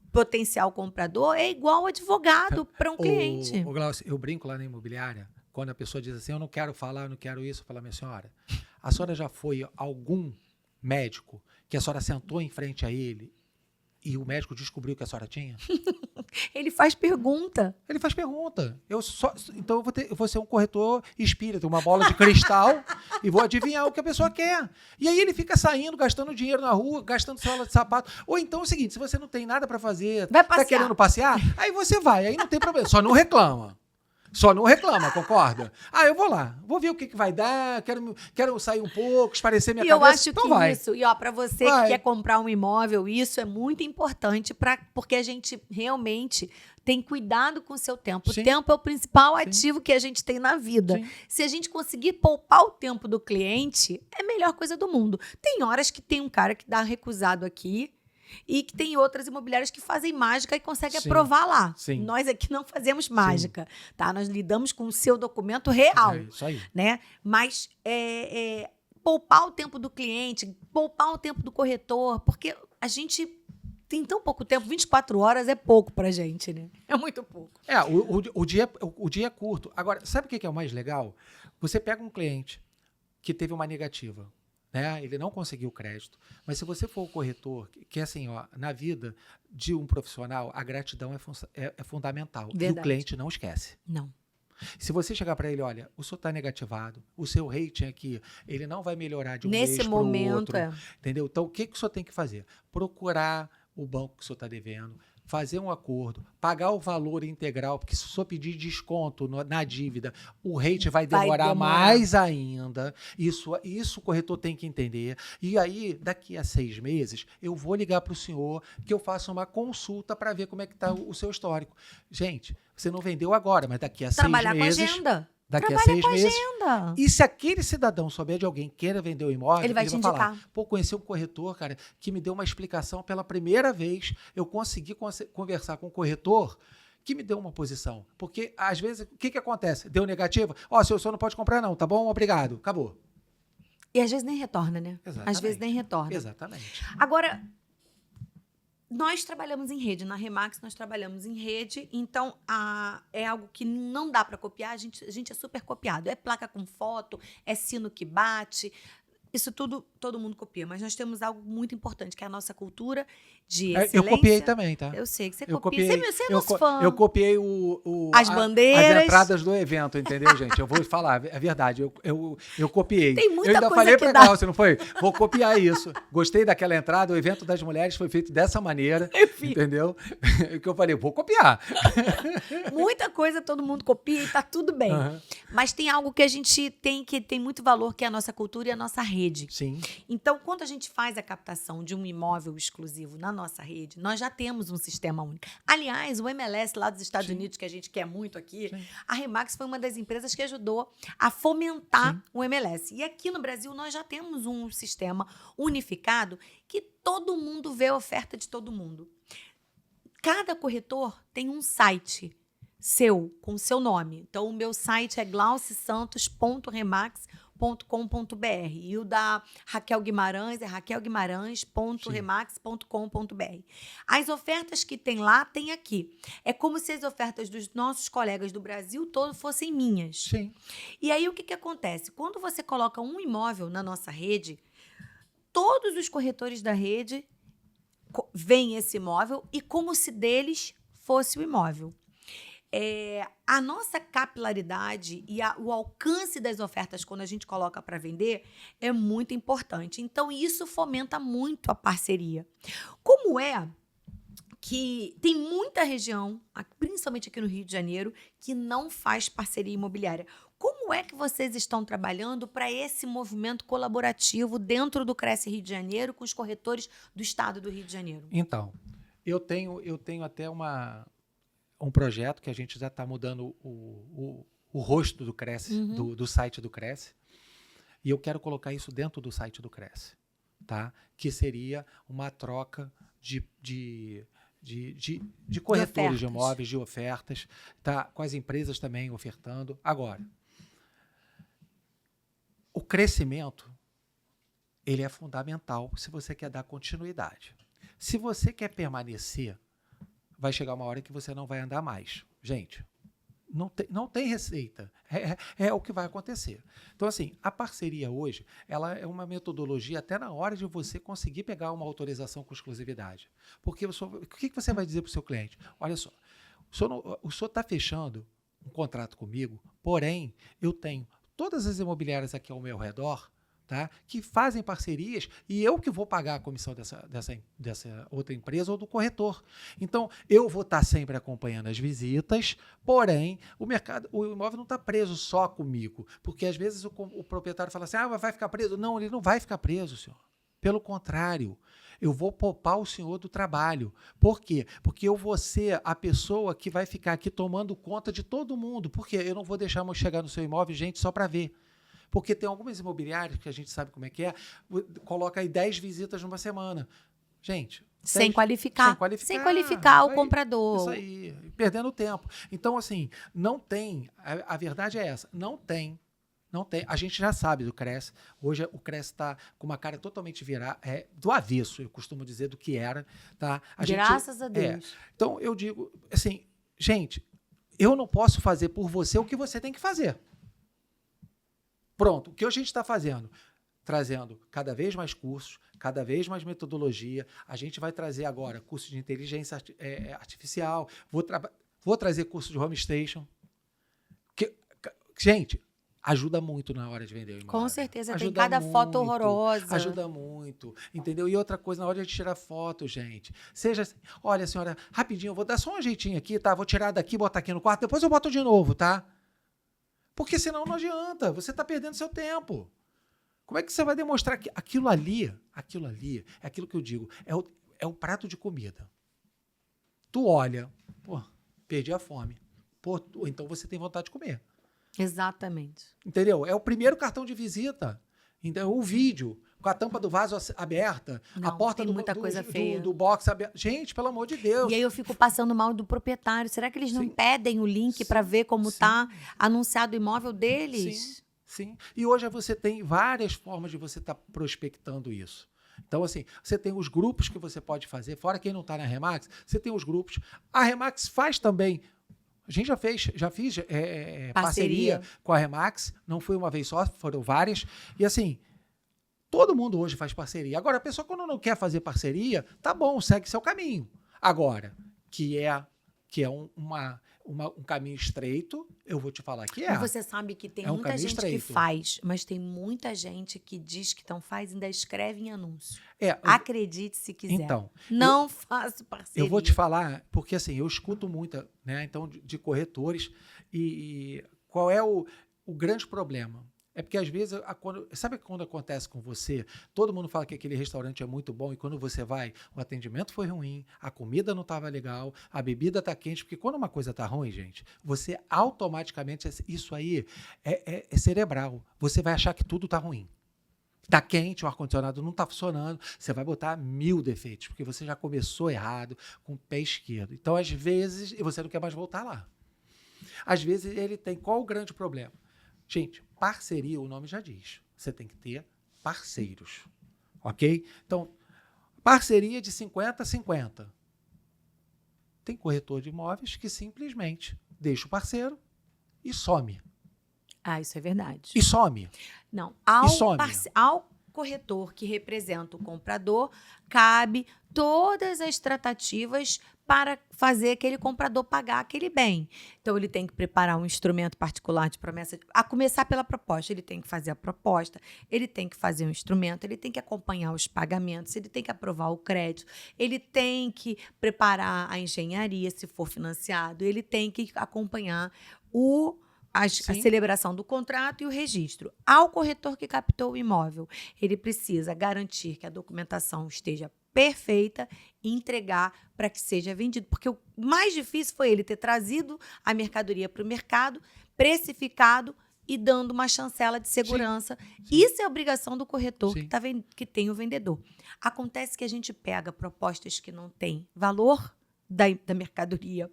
potencial comprador é igual ao advogado para um cliente. Glaucio, eu brinco lá na imobiliária, quando a pessoa diz assim, eu não quero falar, eu não quero isso, eu falo, minha senhora, a senhora já foi a algum médico que a senhora sentou em frente a ele e o médico descobriu que a senhora tinha? Ele faz pergunta. Então eu vou ser um corretor espírita, uma bola de cristal e vou adivinhar o que a pessoa quer. E aí ele fica saindo, gastando dinheiro na rua, gastando sola de sapato. Ou então é o seguinte, se você não tem nada para fazer, tá querendo passear, aí você vai, aí não tem problema. Só não reclama. Só não reclama, concorda? Eu vou lá, vou ver o que vai dar, quero sair um pouco, esparecer minha cabeça. Eu acho então que vai. isso, e para você que quer comprar um imóvel, isso é muito importante porque a gente realmente tem cuidado com o seu tempo. Sim. O tempo é o principal ativo que a gente tem na vida. Sim. Se a gente conseguir poupar o tempo do cliente, é a melhor coisa do mundo. Tem horas que tem um cara que dá recusado aqui, e que tem outras imobiliárias que fazem mágica e conseguem aprovar lá. Sim. Nós aqui não fazemos mágica, tá? Nós lidamos com o seu documento real. É isso aí. Né? Mas poupar o tempo do cliente, poupar o tempo do corretor, porque a gente tem tão pouco tempo, 24 horas é pouco pra gente, né? É muito pouco. O dia é curto. Agora, sabe o que é o mais legal? Você pega um cliente que teve uma negativa, né? Ele não conseguiu crédito. Mas se você for o corretor, que assim, na vida de um profissional, a gratidão é fundamental. Verdade. E o cliente não esquece. Não. Se você chegar para ele, olha, o senhor está negativado, o seu rating aqui, ele não vai melhorar de um mês para o outro. Entendeu? Então, o que o senhor tem que fazer? Procurar o banco que o senhor está devendo, fazer um acordo, pagar o valor integral, porque se o senhor pedir desconto na dívida, o rate vai demorar mais ainda. Isso o corretor tem que entender. E aí, daqui a 6 meses, eu vou ligar para o senhor que eu faço uma consulta para ver como é que está o seu histórico. Gente, você não vendeu agora, mas daqui a 6 meses... Trabalhar com agenda. Daqui a 6 meses. Agenda. E se aquele cidadão souber de alguém que queira vender o imóvel, ele vai te indicar. Falar, conheci um corretor, cara, que me deu uma explicação pela primeira vez. Eu consegui conversar com o corretor que me deu uma posição. Porque, às vezes, o que acontece? Deu negativa? O senhor não pode comprar não, tá bom? Obrigado. Acabou. E às vezes nem retorna, né? Exatamente. Às vezes nem retorna. Exatamente. Agora... Nós trabalhamos em rede, na Remax nós trabalhamos em rede, então é algo que não dá para copiar, a gente é super copiado. É placa com foto, é sino que bate, isso tudo todo mundo copia, mas nós temos algo muito importante, que é a nossa cultura de excelência. Eu copiei também, tá? Eu sei que você eu copia. Copiei, você é nosso fã. Eu copiei as bandeiras. As entradas do evento, entendeu, gente? Eu vou falar, é verdade, eu copiei. Tem muita eu ainda coisa falei que pra dá. Glaucia, não foi? Vou copiar isso. Gostei daquela entrada, o evento das mulheres foi feito dessa maneira, entendeu? Que eu falei, vou copiar. Muita coisa todo mundo copia e tá tudo bem. Uhum. Mas tem algo que a gente tem que tem muito valor, que é a nossa cultura e a nossa rede. Sim. Então, quando a gente faz a captação de um imóvel exclusivo na nossa rede, nós já temos um sistema único. Aliás, o MLS lá dos Estados Unidos, que a gente quer muito aqui, a Remax foi uma das empresas que ajudou a fomentar o MLS. E aqui no Brasil, nós já temos um sistema unificado que todo mundo vê a oferta de todo mundo. Cada corretor tem um site seu, com o seu nome. Então, o meu site é glaucisantos.remax.com.br e o da Raquel Guimarães é raquelguimarães.remax.com.br. As ofertas que tem lá, tem aqui. É como se as ofertas dos nossos colegas do Brasil todo fossem minhas. Sim. E aí, o que acontece? Quando você coloca um imóvel na nossa rede, todos os corretores da rede veem esse imóvel e como se deles fosse o imóvel. A nossa capilaridade e o alcance das ofertas quando a gente coloca para vender é muito importante. Então, isso fomenta muito a parceria. Como é que tem muita região, principalmente aqui no Rio de Janeiro, que não faz parceria imobiliária. Como é que vocês estão trabalhando para esse movimento colaborativo dentro do Cresce Rio de Janeiro com os corretores do estado do Rio de Janeiro? Então, eu tenho até um projeto que a gente já está mudando o rosto do Cresce, do site do Cresce, e eu quero colocar isso dentro do site do Cresce, tá? Que seria uma troca de corretores de imóveis, de ofertas, tá? Com as empresas também ofertando. Agora, o crescimento, ele é fundamental se você quer dar continuidade. Se você quer permanecer, vai chegar uma hora que você não vai andar mais. Gente, não tem receita. É o que vai acontecer. Então, assim, a parceria hoje, ela é uma metodologia até na hora de você conseguir pegar uma autorização com exclusividade. Porque o que você vai dizer para o seu cliente? Olha só, o senhor está fechando um contrato comigo, porém, eu tenho todas as imobiliárias aqui ao meu redor tá? Que fazem parcerias e eu que vou pagar a comissão dessa outra empresa ou do corretor. Então, eu vou estar sempre acompanhando as visitas, porém, o imóvel não está preso só comigo, porque às vezes o proprietário fala assim, vai ficar preso. Não, ele não vai ficar preso, senhor. Pelo contrário, eu vou poupar o senhor do trabalho. Por quê? Porque eu vou ser a pessoa que vai ficar aqui tomando conta de todo mundo. Por quê? Eu não vou deixar chegar no seu imóvel, gente, só para ver. Porque tem algumas imobiliárias que a gente sabe como é que é, coloca aí 10 visitas numa semana. Gente... Sem qualificar o comprador. Isso aí, perdendo tempo. Então, assim, não tem, a verdade é essa, não tem. A gente já sabe do CRES. Hoje o CRES está com uma cara totalmente virada, do avesso, eu costumo dizer, do que era. Tá? Graças a Deus. Então, eu digo, assim, gente, eu não posso fazer por você o que você tem que fazer. Pronto, o que a gente está fazendo? Trazendo cada vez mais cursos, cada vez mais metodologia. A gente vai trazer agora curso de inteligência artificial, vou trazer curso de home station. Gente, ajuda muito na hora de vender o imóvel. Com certeza, tem cada foto horrorosa. Ajuda muito, entendeu? E outra coisa, na hora de tirar foto, gente, seja assim, olha, senhora, rapidinho, eu vou dar só um jeitinho aqui, tá? Vou tirar daqui, botar aqui no quarto, depois eu boto de novo, tá? Porque senão não adianta, você está perdendo seu tempo. Como é que você vai demonstrar que aquilo ali é aquilo que eu digo, é o prato de comida. Tu olha, pô, perdi a fome. Pô, então você tem vontade de comer. Exatamente. Entendeu? É o primeiro cartão de visita. Então, o vídeo, com a tampa do vaso aberta, a porta do box aberta. Gente, pelo amor de Deus. E aí eu fico passando mal do proprietário. Será que eles não pedem o link para ver como está anunciado o imóvel deles? Sim. E hoje você tem várias formas de você estar prospectando isso. Então, assim, você tem os grupos que você pode fazer, fora quem não está na Remax, você tem os grupos. A Remax faz também. A gente já fiz parceria com a Remax, não foi uma vez só, foram várias. E assim, todo mundo hoje faz parceria. Agora, a pessoa quando não quer fazer parceria, tá bom, segue seu caminho. Agora, que é um caminho estreito, eu vou te falar que é. E você sabe que tem muita gente que faz, mas tem muita gente que diz que não faz e ainda escreve em anúncio. Acredite se quiser. Então, não faço parceria. Eu vou te falar, porque assim, eu escuto muito, né, então, de corretores, e qual é o grande problema? É porque, às vezes, sabe quando acontece com você? Todo mundo fala que aquele restaurante é muito bom e quando você vai, o atendimento foi ruim, a comida não estava legal, a bebida está quente, porque quando uma coisa está ruim, gente, você automaticamente, isso aí é cerebral. Você vai achar que tudo está ruim. Está quente, o ar-condicionado não está funcionando, você vai botar 1000 defeitos, porque você já começou errado com o pé esquerdo. Então, às vezes, você não quer mais voltar lá. Às vezes, ele tem qual o grande problema? Gente, parceria, o nome já diz. Você tem que ter parceiros, ok? Então, parceria de 50 a 50. Tem corretor de imóveis que simplesmente deixa o parceiro e some. Isso é verdade. E some. Não, ao corretor que representa o comprador, cabe todas as tratativas para fazer aquele comprador pagar aquele bem. Então, ele tem que preparar um instrumento particular de promessa, a começar pela proposta. Ele tem que fazer a proposta, ele tem que fazer um instrumento, ele tem que acompanhar os pagamentos, ele tem que aprovar o crédito, ele tem que preparar a engenharia, se for financiado, ele tem que acompanhar a celebração do contrato e o registro. Ao corretor que captou o imóvel, ele precisa garantir que a documentação esteja perfeita e entregar para que seja vendido. Porque o mais difícil foi ele ter trazido a mercadoria para o mercado, precificado e dando uma chancela de segurança. Sim. Isso é obrigação do corretor que tem o vendedor. Acontece que a gente pega propostas que não têm valor da mercadoria,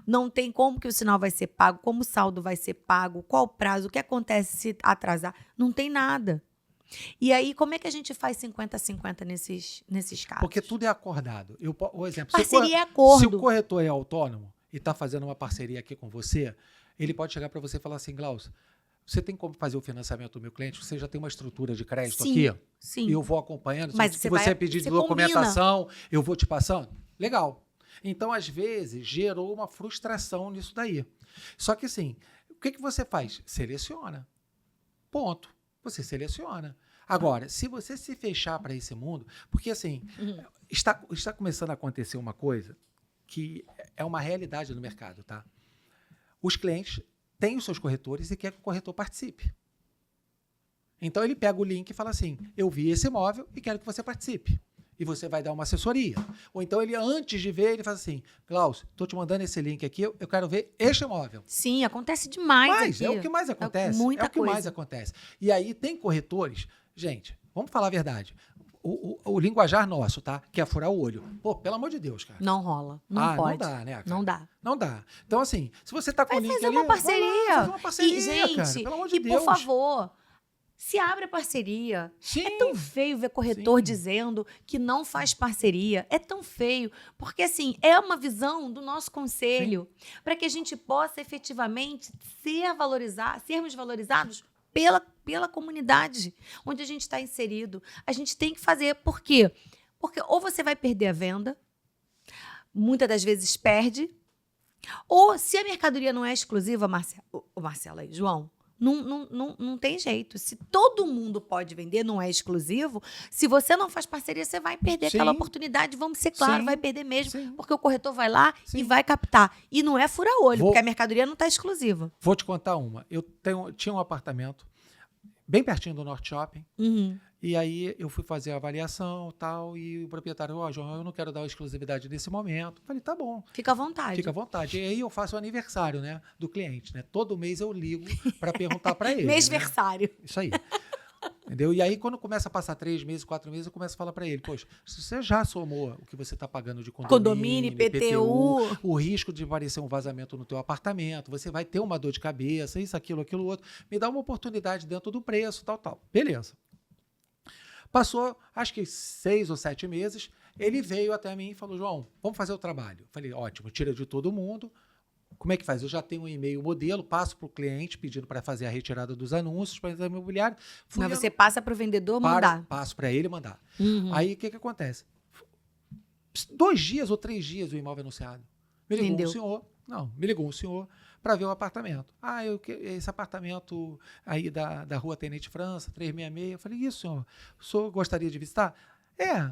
não tem como que o sinal vai ser pago, como o saldo vai ser pago, qual o prazo, o que acontece se atrasar, não tem nada. E aí, como é que a gente faz 50-50 nesses casos? Porque tudo é acordado. O exemplo, parceria é acordo. Se o corretor é autônomo e está fazendo uma parceria aqui com você, ele pode chegar para você e falar assim, Glaucio, você tem como fazer o financiamento do meu cliente? Você já tem uma estrutura de crédito aqui? Sim. Eu vou acompanhando. Mas se você pedir de documentação, eu vou te passando. Legal. Então, às vezes, gerou uma frustração nisso daí. Só que, assim, o que você faz? Seleciona. Ponto. Você seleciona. Agora, se você se fechar para esse mundo, porque assim, está começando a acontecer uma coisa que é uma realidade no mercado, tá? Os clientes têm os seus corretores e querem que o corretor participe. Então ele pega o link e fala assim, eu vi esse imóvel e quero que você participe. E você vai dar uma assessoria. Ou então ele, antes de ver, ele fala assim, Glaucio, estou te mandando esse link aqui, eu quero ver este imóvel. Sim, acontece demais Mas aqui. é o que mais acontece. Muita é o que coisa. mais acontece. E aí tem corretores, gente, vamos falar a verdade. O linguajar nosso, tá? Que é furar o olho. Pô, pelo amor de Deus, cara. Não rola. Não pode. Não dá, né, cara? Não dá. Não dá. Então, assim, se você tá com o link fazer ali... uma parceria. Vai lá, fazer uma parceria, E, gente, cara. Pelo amor de Deus. por favor, se abre a parceria. Sim. É tão feio ver corretor Sim. dizendo que não faz parceria. É tão feio. Porque, assim, é uma visão do nosso conselho para que a gente possa efetivamente sermos valorizados pela comunidade onde a gente está inserido. A gente tem que fazer. Por quê? Porque ou você vai perder a venda, muitas das vezes perde, ou se a mercadoria não é exclusiva, Marcela e João, não tem jeito. Se todo mundo pode vender, não é exclusivo, se você não faz parceria, você vai perder aquela oportunidade. Vamos ser claros, vai perder mesmo, porque o corretor vai lá e vai captar. E não é fura-olho, porque a mercadoria não está exclusiva. Vou te contar uma. Eu tinha um apartamento bem pertinho do Norte Shopping, e aí eu fui fazer a avaliação e tal, e o proprietário, João, eu não quero dar exclusividade nesse momento. Eu falei, tá bom. Fica à vontade. Fica à vontade. E aí eu faço o aniversário, né, do cliente, né? Todo mês eu ligo para perguntar para ele. Mêsversário. Né? Isso aí. Entendeu? E aí, quando começa a passar 3 meses, 4 meses, eu começo a falar para ele, poxa, se você já somou o que você está pagando de condomínio, IPTU, o risco de aparecer um vazamento no teu apartamento, você vai ter uma dor de cabeça, isso, aquilo outro, me dá uma oportunidade dentro do preço, tal. Beleza. Passou, acho que 6 ou 7 meses, ele veio até mim e falou, João, vamos fazer o trabalho. Falei, ótimo, tira de todo mundo. Como é que faz? Eu já tenho um e-mail modelo, passo para o cliente pedindo para fazer a retirada dos anúncios para o imobiliário. Mas você passa para o vendedor mandar? Passo para ele mandar. Aí o que acontece? 2 dias ou 3 dias o imóvel anunciado. Me ligou um senhor para ver o apartamento. Esse apartamento aí da Rua Tenente França, 366. Eu falei, isso, senhor. O senhor gostaria de visitar?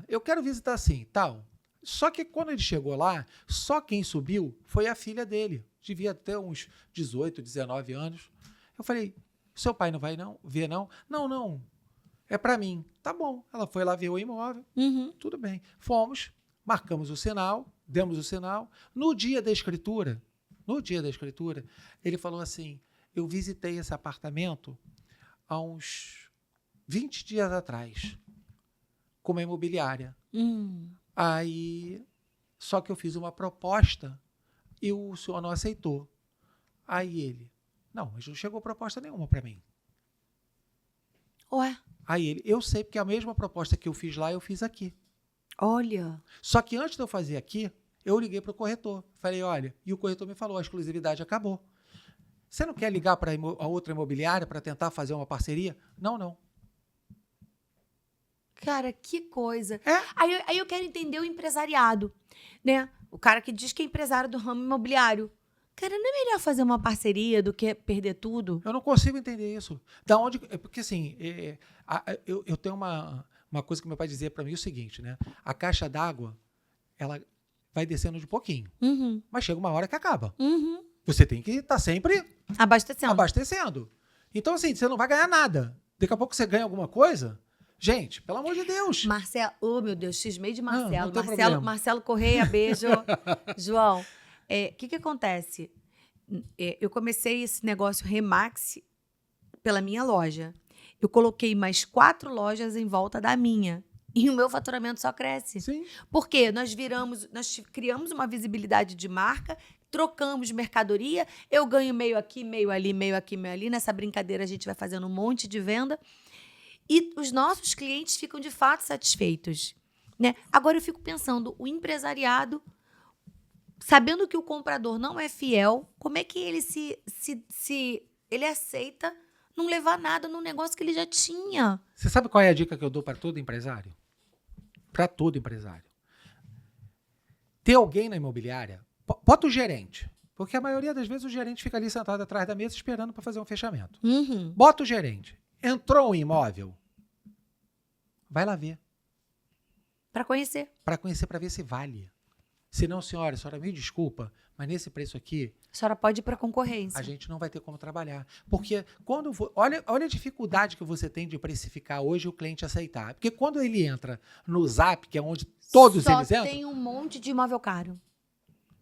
Eu quero visitar sim, tal. Só que quando ele chegou lá, só quem subiu foi a filha dele. Devia ter uns 18, 19 anos. Eu falei, seu pai não vai ver não? Não. É para mim. Tá bom. Ela foi lá ver o imóvel. Tudo bem. Fomos, marcamos o sinal, demos o sinal. No dia da escritura, ele falou assim, eu visitei esse apartamento há uns 20 dias atrás, com uma imobiliária. Aí, só que eu fiz uma proposta e o senhor não aceitou. Aí ele, mas não chegou proposta nenhuma para mim. Ué? Aí ele, eu sei porque a mesma proposta que eu fiz lá, eu fiz aqui. Olha. Só que antes de eu fazer aqui, eu liguei para o corretor. Falei, olha, e o corretor me falou, a exclusividade acabou. Você não quer ligar para a outra imobiliária para tentar fazer uma parceria? Não. Cara, que coisa. Aí eu quero entender o empresariado, né? O cara que diz que é empresário do ramo imobiliário. Cara, não é melhor fazer uma parceria do que perder tudo? Eu não consigo entender isso. Da onde? Porque assim, eu tenho uma coisa que meu pai dizia para mim, o seguinte, né? A caixa d'água, ela vai descendo de pouquinho. Mas chega uma hora que acaba. Você tem que estar sempre abastecendo. Então, assim, você não vai ganhar nada. Daqui a pouco você ganha alguma coisa. Gente, pelo amor de Deus. Marcelo, oh meu Deus, cismei de Marcelo. Não tem problema. Marcelo Correia, beijo. João, o que acontece? Eu comecei esse negócio Remax pela minha loja. Eu coloquei mais 4 lojas em volta da minha. E o meu faturamento só cresce. Sim. Por quê? Nós criamos uma visibilidade de marca, trocamos mercadoria, eu ganho meio aqui, meio ali, meio aqui, meio ali. Nessa brincadeira a gente vai fazendo um monte de venda. E os nossos clientes ficam de fato satisfeitos, né? Agora eu fico pensando, o empresariado, sabendo que o comprador não é fiel, como é que ele ele aceita não levar nada num negócio que ele já tinha? Você sabe qual é a dica que eu dou para todo empresário? Para todo empresário. Ter alguém na imobiliária, bota o gerente, porque a maioria das vezes o gerente fica ali sentado atrás da mesa esperando para fazer um fechamento. Bota o gerente. Entrou um imóvel, Vai lá ver. Para conhecer. Para conhecer, para ver se vale. Se não, senhora, me desculpa, mas nesse preço aqui, A senhora pode ir para concorrência. a gente não vai ter como trabalhar. Porque olha a dificuldade que você tem de precificar hoje e o cliente aceitar. Porque quando ele entra no Zap, que é onde todos eles entram... Só tem um monte de imóvel caro.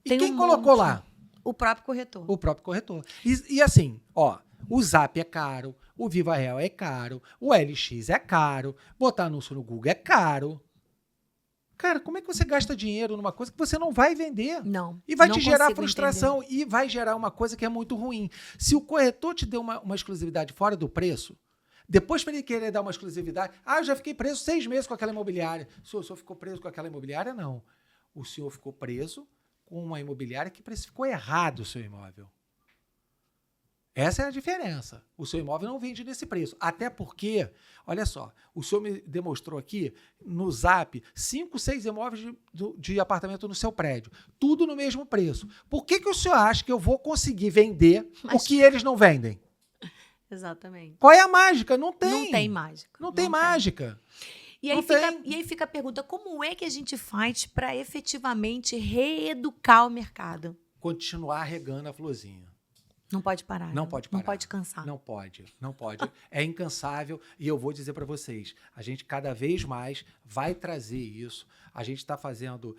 E Tem quem um colocou monte. lá? O próprio corretor. O próprio corretor. E assim, ó, o Zap é caro, o Viva Real é caro, o LX é caro, botar anúncio no Google é caro. Cara, como é que você gasta dinheiro numa coisa que você não vai vender? Não. E vai não te gerar consigo frustração e vai gerar uma coisa que é muito ruim. Se o corretor te deu uma exclusividade fora do preço, depois para ele querer dar uma exclusividade, eu já fiquei preso 6 meses com aquela imobiliária. O senhor ficou preso com aquela imobiliária? Não. O senhor ficou preso com uma imobiliária que precificou errado o seu imóvel. Essa é a diferença. O seu imóvel não vende nesse preço. Até porque, olha só, o senhor me demonstrou aqui no Zap 5, 6 imóveis de apartamento no seu prédio. Tudo no mesmo preço. Por que o senhor acha que eu vou conseguir vender o que eles não vendem? Exatamente. Qual é a mágica? Não tem. Não tem mágica. Não tem mágica. E aí fica a pergunta, como é que a gente faz para efetivamente reeducar o mercado? Continuar regando a florzinha. Não pode parar. Não pode parar. Não pode cansar. Não pode. É incansável e eu vou dizer para vocês, a gente cada vez mais vai trazer isso. A gente está fazendo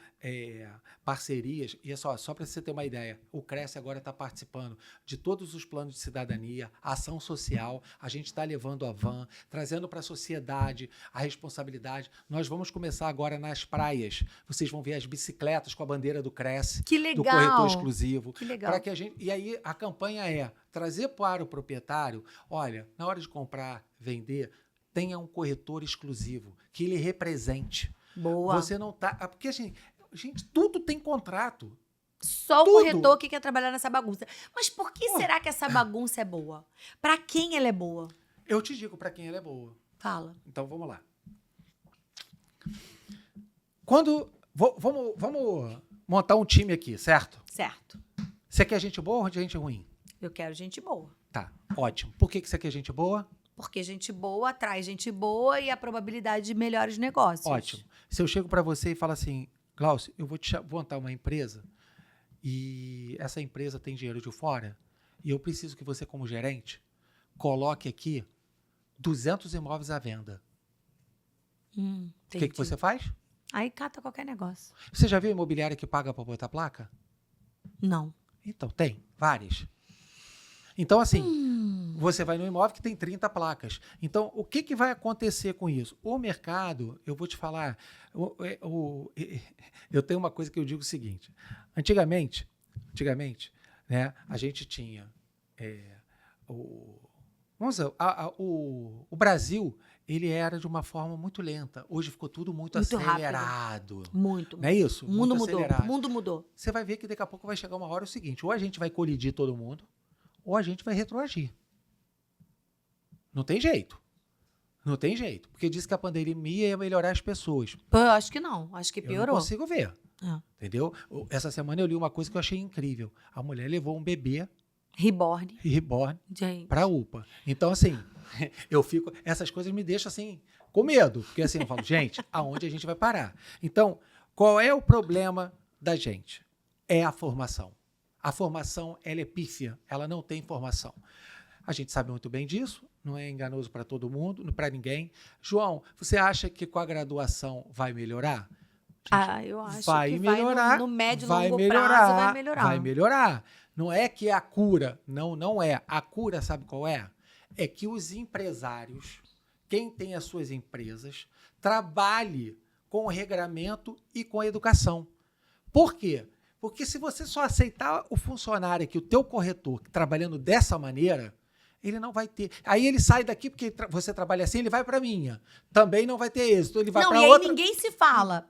parcerias e é só para você ter uma ideia, o Cresce agora está participando de todos os planos de cidadania, ação social, a gente está levando a van, trazendo para a sociedade a responsabilidade. Nós vamos começar agora nas praias. Vocês vão ver as bicicletas com a bandeira do Cresce, que legal. do corretor exclusivo. Que legal. Para que e aí a campanha é trazer para o proprietário, olha, na hora de comprar, vender, tenha um corretor exclusivo, que ele represente. Boa. Você não tá... Porque, assim, gente, tudo tem contrato. Só tudo. O corretor que quer trabalhar nessa bagunça. Mas por que será que essa bagunça é boa? Para quem ela é boa? Eu te digo para quem ela é boa. Fala. Então, vamos lá. Vamos montar um time aqui, certo? Certo. Você quer gente boa ou gente ruim? Eu quero gente boa. Tá, ótimo. Por que você quer gente boa? Porque gente boa atrai gente boa e a probabilidade de melhores negócios. Ótimo. Se eu chego para você e falo assim, Glaucio, eu vou montar uma empresa e essa empresa tem dinheiro de fora e eu preciso que você, como gerente, coloque aqui 200 imóveis à venda. O que você faz? Aí cata qualquer negócio. Você já viu imobiliária que paga para botar placa? Não. Então, tem. Várias. Então, assim, você vai no imóvel que tem 30 placas. Então, o que vai acontecer com isso? O mercado, eu vou te falar, eu tenho uma coisa que eu digo o seguinte. Antigamente, né, a gente tinha o Brasil, ele era de uma forma muito lenta. Hoje ficou tudo muito acelerado. Rápido. Muito. Não é isso? O mundo mudou. Acelerado. O mundo mudou. Você vai ver que daqui a pouco vai chegar uma hora o seguinte, ou a gente vai colidir todo mundo, ou a gente vai retroagir. Não tem jeito. Não tem jeito. Porque disse que a pandemia ia melhorar as pessoas. Eu acho que não. Acho que piorou. Eu não consigo ver. Entendeu? Essa semana eu li uma coisa que eu achei incrível. A mulher levou um bebê Reborn para a UPA. Então, assim, essas coisas me deixam assim, com medo. Porque assim, eu falo, gente, aonde a gente vai parar? Então, qual é o problema da gente? É a formação. A formação, ela é pífia, ela não tem formação. A gente sabe muito bem disso, não é enganoso para todo mundo, para ninguém. João, você acha que com a graduação vai melhorar? Eu acho vai que melhorar, no médio e vai longo melhorar, prazo vai melhorar. Vai melhorar. Não é que é a cura, não é. A cura, sabe qual é? É que os empresários, quem tem as suas empresas, trabalhe com o regramento e com a educação. Por quê? Porque se você só aceitar o funcionário aqui, o teu corretor, trabalhando dessa maneira, ele não vai ter. Aí ele sai daqui porque você trabalha assim, ele vai para minha. Também não vai ter êxito. Ele vai para outra. Não, e aí ninguém se fala.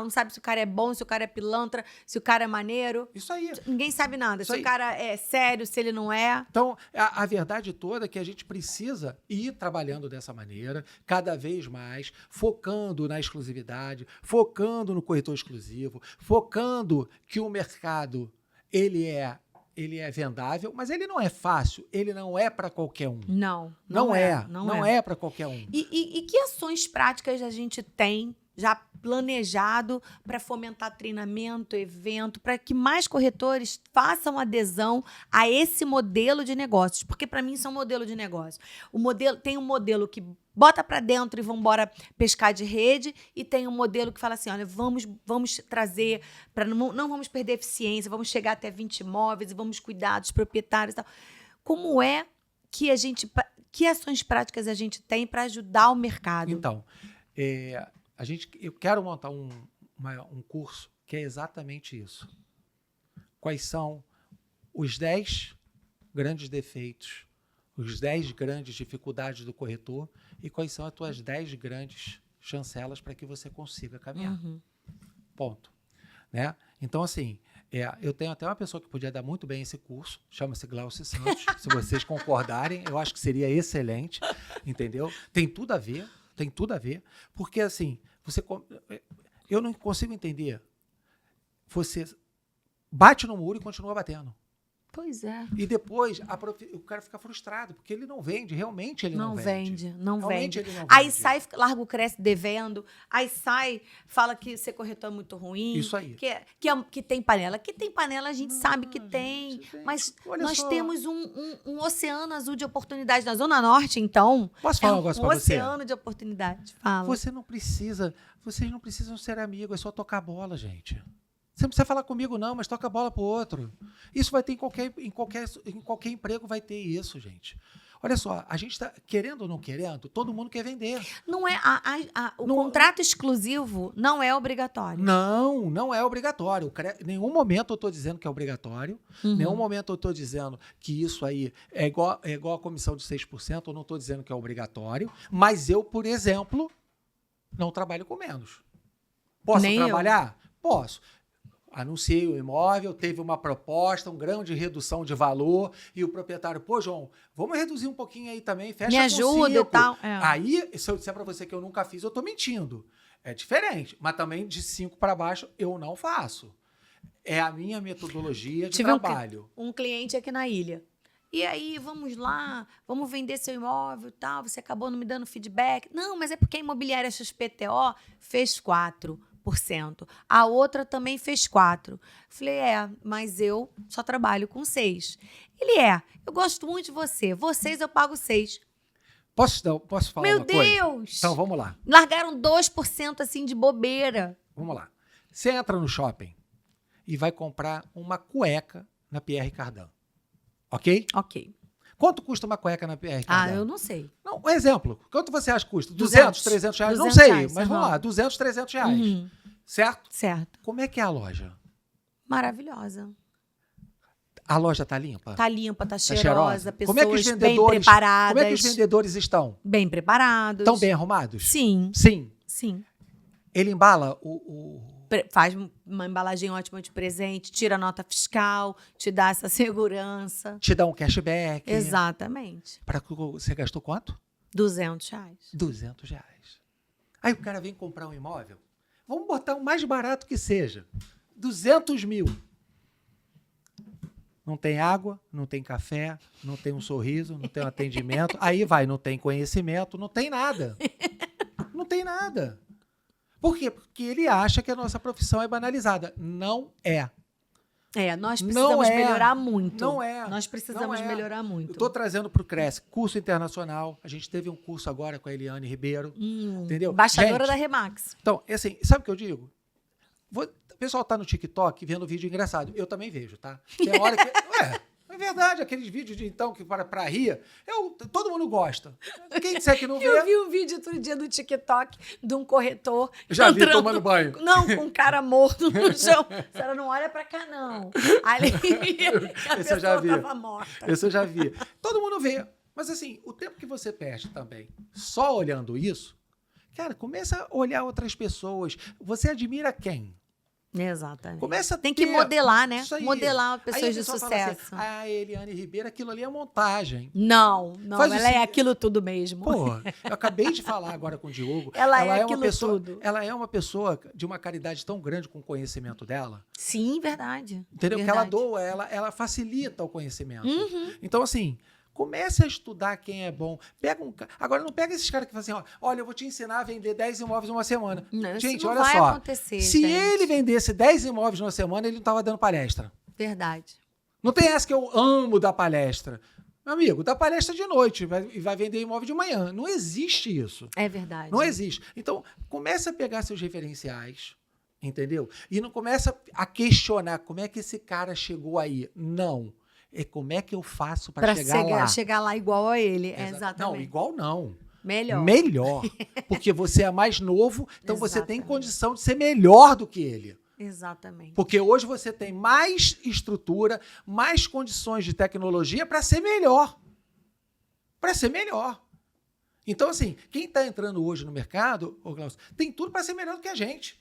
Não sabe se o cara é bom, se o cara é pilantra, se o cara é maneiro. Isso aí. Ninguém sabe nada. Isso se aí. O cara é sério, se ele não é. Então, a verdade toda é que a gente precisa ir trabalhando dessa maneira, cada vez mais, focando na exclusividade, focando no corretor exclusivo, focando que o mercado, ele é ele é vendável, mas ele não é fácil, ele não é para qualquer um. Não é para qualquer um. E que ações práticas a gente tem já planejado para fomentar treinamento, evento, para que mais corretores façam adesão a esse modelo de negócios? Porque para mim isso é um modelo de negócio. Tem um modelo que bota para dentro e vamos embora pescar de rede, e tem um modelo que fala assim, olha, vamos trazer, não vamos perder eficiência, vamos chegar até 20 imóveis e vamos cuidar dos proprietários e tal. Como é que que ações práticas a gente tem para ajudar o mercado? Então, eu quero montar um curso que é exatamente isso. Quais são os 10 grandes defeitos, os 10 grandes dificuldades do corretor e quais são as tuas 10 grandes chancelas para que você consiga caminhar. Ponto. Né? Então, assim, eu tenho até uma pessoa que podia dar muito bem esse curso, chama-se Glaucio Santos. Se vocês concordarem, eu acho que seria excelente, entendeu? Tem tudo a ver, porque, assim, eu não consigo entender. Você bate no muro e continua batendo. Pois é. E depois o cara fica frustrado, porque ele não vende, realmente ele não vende. Não vende. Ele não aí vende. sai, larga o cresce devendo, aí sai, fala que ser corretor é muito ruim. Isso aí. Que tem panela. Que tem panela, a gente sabe que tem. Mas nós temos um oceano azul de oportunidades na Zona Norte, então. Posso falar um negócio pra você? Um oceano de oportunidades. Fala. Vocês não precisam ser amigos, é só tocar bola, gente. Você não precisa falar comigo, não, mas toca a bola pro outro. Isso vai ter em qualquer emprego, vai ter isso, gente. Olha só, a gente está, querendo ou não querendo, todo mundo quer vender. Não é o contrato exclusivo não é obrigatório. Não é obrigatório. Em nenhum momento eu estou dizendo que é obrigatório. Em nenhum momento eu estou dizendo que isso aí é igual a comissão de 6%. Eu não estou dizendo que é obrigatório. Mas eu, por exemplo, não trabalho com menos. Posso trabalhar? Posso. Anunciei o imóvel, teve uma proposta, um grão de redução de valor, e o proprietário, pô, João, vamos reduzir um pouquinho aí também, fecha com 5. Me ajuda e tal. Aí, se eu disser para você que eu nunca fiz, eu tô mentindo. É diferente, mas também de 5 para baixo eu não faço. É a minha metodologia de trabalho. Um cliente aqui na ilha. E aí, vamos lá, vamos vender seu imóvel e tal, você acabou não me dando feedback. Não, mas é porque a imobiliária XPTO fez 4%. A outra também fez 4%. Falei, mas eu só trabalho com 6%. Ele eu gosto muito de você. Vocês eu pago 6%. Posso falar uma coisa? Meu Deus! Então, vamos lá. Largaram 2% assim de bobeira. Vamos lá. Você entra no shopping e vai comprar uma cueca na Pierre Cardin. Ok? Ok. Quanto custa uma cueca na Pierre Cardin? Eu não sei. Não, um exemplo. Quanto você acha que custa? 200, 300 reais? Não 200 sei, reais, mas vamos lá. 200, 300 reais. Certo? Certo. Como é que é a loja? Maravilhosa. A loja tá limpa? Tá limpa, tá cheirosa. Pessoas como é que os vendedores, bem preparadas. Como é que os vendedores estão? Bem preparados. Estão bem arrumados? Sim. Sim. Ele embala faz uma embalagem ótima de presente, tira a nota fiscal, te dá essa segurança. Te dá um cashback. Exatamente. Você gastou quanto? 200 reais. 200 reais. Aí o cara vem comprar um imóvel. Vamos botar o mais barato que seja. 200 mil. Não tem água, não tem café, não tem um sorriso, não tem um atendimento. Aí não tem conhecimento, não tem nada. Não tem nada. Por quê? Porque ele acha que a nossa profissão é banalizada. Não é. Nós precisamos melhorar muito. Não é. Nós precisamos melhorar muito. Eu estou trazendo para o Cresce curso internacional. A gente teve um curso agora com a Eliane Ribeiro. Entendeu? Embaixadora da Remax. Então, assim, sabe o que eu digo? O pessoal tá no TikTok vendo vídeo engraçado. Eu também vejo, tá? Tem hora que... é verdade, aqueles vídeos de então que para rir, todo mundo gosta. Quem disser que não vê... Eu vi um vídeo outro dia do TikTok de um corretor... Já vi tomando banho. Não, com um cara morto no chão. A senhora não olha pra cá, não. Ali, a pessoa tava morta. Esse eu já vi. Todo mundo vê. Mas assim, o tempo que você perde também, só olhando isso, cara, começa a olhar outras pessoas. Você admira quem? Exatamente. Começa a Tem que ter modelar, né? isso aí. Modelar Aí a pessoas de pessoa fala sucesso. assim, Eliane Ribeiro, aquilo ali é montagem. Não, Faz ela é assim, aquilo tudo mesmo. Pô, eu acabei de falar agora com o Diogo. Ela é uma aquilo pessoa, tudo. ela é uma pessoa de uma caridade tão grande com o conhecimento dela. Sim, verdade. Entendeu? Verdade. Que ela doa, ela facilita o conhecimento. Uhum. Então, assim, comece a estudar quem é bom. Agora, não pega esses caras que falam assim, olha, eu vou te ensinar a vender 10 imóveis em uma semana. Não, gente, isso não olha vai só. acontecer, Se gente. ele vendesse 10 imóveis numa semana, ele não estava dando palestra. Verdade. Não tem essa que eu amo dar palestra. Meu amigo, dá palestra de noite e vai vender imóvel de manhã. Não existe isso. É verdade. Não existe. Então, comece a pegar seus referenciais, entendeu? E não começa a questionar como é que esse cara chegou aí. Não. É como é que eu faço para chegar lá. Chegar lá igual a ele. Exatamente. Não, igual não. Melhor. Melhor. Porque você é mais novo, então você tem Exatamente. condição de ser melhor do que ele. Exatamente. Porque hoje você tem mais estrutura, mais condições de tecnologia para ser melhor. Para ser melhor. Então, assim, quem está entrando hoje no mercado, ô Glaucio, tem tudo para ser melhor do que a gente.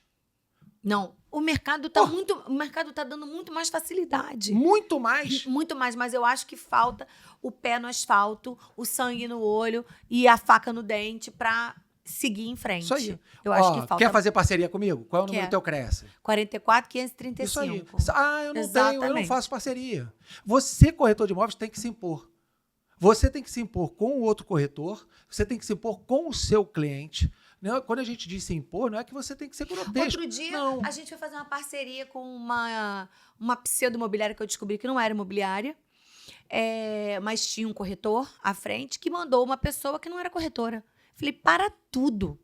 Não, o mercado tá dando muito mais facilidade. Muito mais. Muito mais, mas eu acho que falta o pé no asfalto, o sangue no olho e a faca no dente para seguir em frente. Isso aí. Eu acho que falta. Quer fazer parceria comigo? Qual é o número do teu Cresce? 44 535. Isso aí. Eu não Exatamente. tenho, eu não faço parceria. Você, corretor de imóveis, tem que se impor. Você tem que se impor com o outro corretor, você tem que se impor com o seu cliente. Quando a gente diz se impor, não é que você tem que ser grotesco. Outro dia, não. a gente foi fazer uma parceria com uma pseudo-imobiliária que eu descobri que não era imobiliária, mas tinha um corretor à frente que mandou uma pessoa que não era corretora. Falei, para tudo.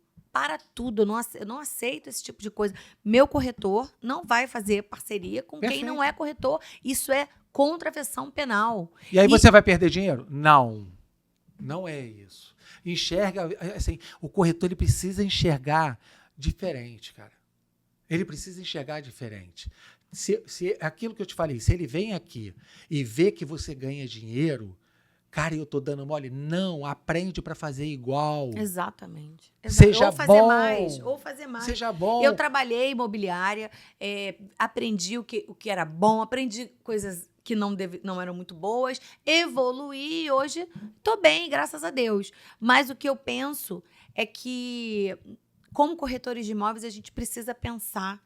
Eu não aceito esse tipo de coisa. Meu corretor não vai fazer parceria com Perfeito. quem não é corretor. Isso é contravenção penal. E aí você vai perder dinheiro? Não. Não é isso. Enxerga, assim, o corretor ele precisa enxergar diferente, cara. Ele precisa enxergar diferente. Se aquilo que eu te falei, se ele vem aqui e vê que você ganha dinheiro, cara, eu tô dando mole. Não, aprende para fazer igual. Exatamente. Seja ou fazer mais. Seja bom. Eu trabalhei imobiliária, aprendi o que era bom, aprendi coisas que não eram muito boas, evoluí e hoje tô bem, graças a Deus. Mas o que eu penso é que, como corretores de imóveis, a gente precisa pensar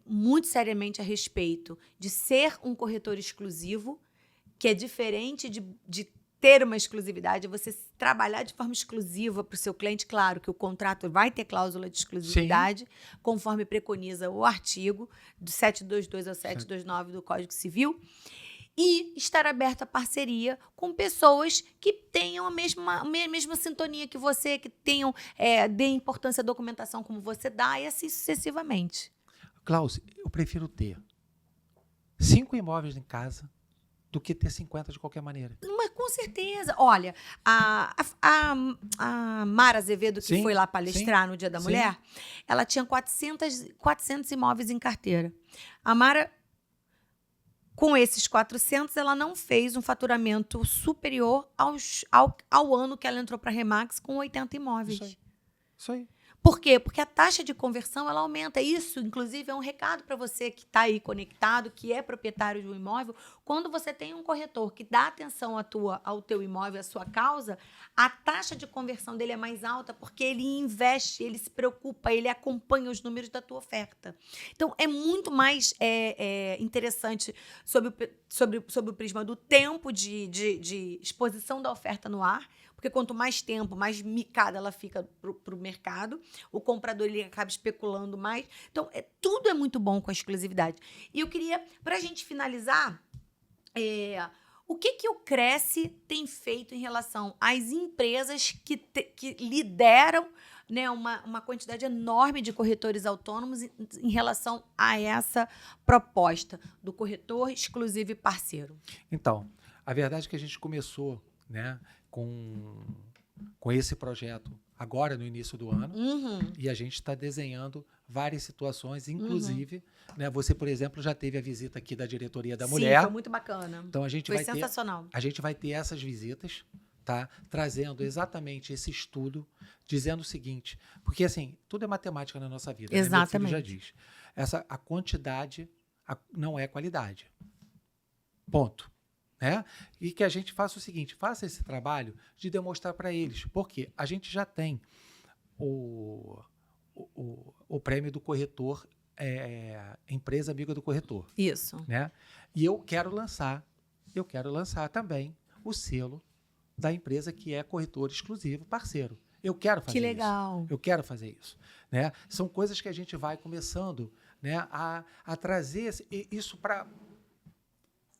muito seriamente a respeito de ser um corretor exclusivo, que é diferente de ter uma exclusividade, você trabalhar de forma exclusiva para o seu cliente. Claro que o contrato vai ter cláusula de exclusividade, sim, conforme preconiza o artigo do 722 ao 729 do Código Civil, e estar aberto a parceria com pessoas que tenham a mesma sintonia que você, que tenham, dê importância à documentação como você dá, e assim sucessivamente. Glaucio, eu prefiro ter 5 imóveis em casa do que ter 50 de qualquer maneira. Mas com certeza. Olha, a Mara Azevedo, que foi lá palestrar no Dia da Mulher, ela tinha 400 imóveis em carteira. A Mara, com esses 400, ela não fez um faturamento superior ao ano que ela entrou para a Remax com 80 imóveis. Isso aí. Por quê? Porque a taxa de conversão ela aumenta. Isso, inclusive, é um recado para você que está aí conectado, que é proprietário de um imóvel. Quando você tem um corretor que dá atenção ao teu imóvel, à sua causa, a taxa de conversão dele é mais alta porque ele investe, ele se preocupa, ele acompanha os números da tua oferta. Então, é muito mais interessante sob o prisma do tempo de exposição da oferta no ar, porque quanto mais tempo, mais micada ela fica para o mercado, o comprador ele acaba especulando mais. Então, tudo é muito bom com a exclusividade. E eu queria, para a gente finalizar, o que o Cresce tem feito em relação às empresas que lideram, né, uma quantidade enorme de corretores autônomos em relação a essa proposta do corretor exclusivo e parceiro? Então, a verdade é que a gente começou, né, com esse projeto agora no início do ano, e a gente está desenhando várias situações, inclusive, né, você, por exemplo, já teve a visita aqui da diretoria da mulher. Sim, foi muito bacana. Então a gente foi sensacional. A gente vai ter essas visitas, tá? Trazendo exatamente esse estudo, dizendo o seguinte, porque assim, tudo é matemática na nossa vida, exatamente, né? Meu filho já diz. a quantidade não é qualidade. Ponto. Né? E que a gente faça o seguinte, faça esse trabalho de demonstrar para eles, porque a gente já tem o prêmio do corretor, empresa amiga do corretor. Isso. Né? E eu quero lançar também o selo da empresa que é corretor exclusivo, parceiro. Eu quero fazer Que legal. isso. Eu quero fazer isso. Né? São coisas que a gente vai começando, né, a trazer isso para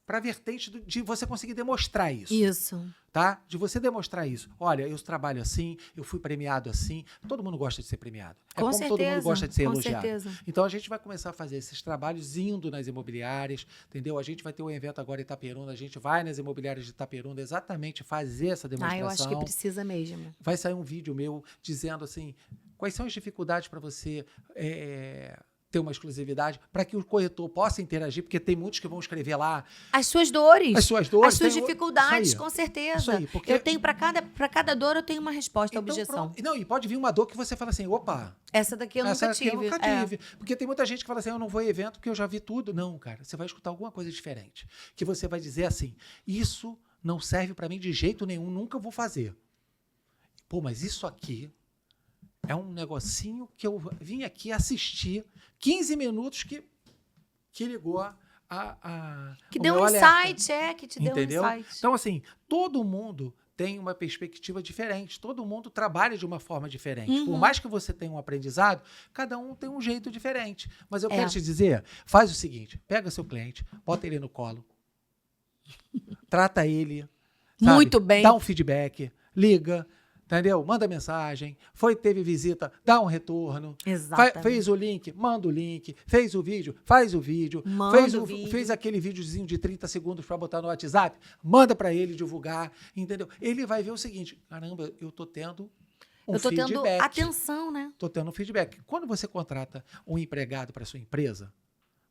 a vertente de você conseguir demonstrar isso. Isso. Tá? De você demonstrar isso. Olha, eu trabalho assim, eu fui premiado assim. Todo mundo gosta de ser premiado. Com certeza, todo mundo gosta de ser elogiado. Certeza. Então, a gente vai começar a fazer esses trabalhos indo nas imobiliárias, entendeu? A gente vai ter um evento agora em Itaperuna, a gente vai nas imobiliárias de Itaperuna exatamente fazer essa demonstração. Eu acho que precisa mesmo. Vai sair um vídeo meu dizendo assim, quais são as dificuldades para você ter uma exclusividade, para que o corretor possa interagir, porque tem muitos que vão escrever lá as suas dores, as suas dificuldades, com certeza. Isso aí, porque eu tenho para cada dor eu tenho uma resposta, então, objeção. Não, e pode vir uma dor que você fala assim, opa, essa daqui eu nunca tive. Porque tem muita gente que fala assim, eu não vou em evento porque eu já vi tudo. Não, cara, você vai escutar alguma coisa diferente, que você vai dizer assim, isso não serve para mim de jeito nenhum, nunca vou fazer. Pô, mas isso aqui é um negocinho que eu vim aqui assistir 15 minutos que ligou que deu um insight, que te entendeu? Deu um insight. Então, assim, todo mundo tem uma perspectiva diferente, todo mundo trabalha de uma forma diferente. Uhum. Por mais que você tenha um aprendizado, cada um tem um jeito diferente. Mas eu quero te dizer, faz o seguinte, pega seu cliente, bota ele no colo, trata ele, sabe? Muito bem. Dá um feedback, liga, entendeu? Manda mensagem, teve visita, dá um retorno. Exatamente. Fez o link, manda o link. Fez o vídeo, faz o vídeo. Fez aquele videozinho de 30 segundos para botar no WhatsApp, manda para ele divulgar, entendeu? Ele vai ver o seguinte, caramba, eu tô tendo um feedback. Tendo atenção, né? Tô tendo um feedback. Quando você contrata um empregado para sua empresa,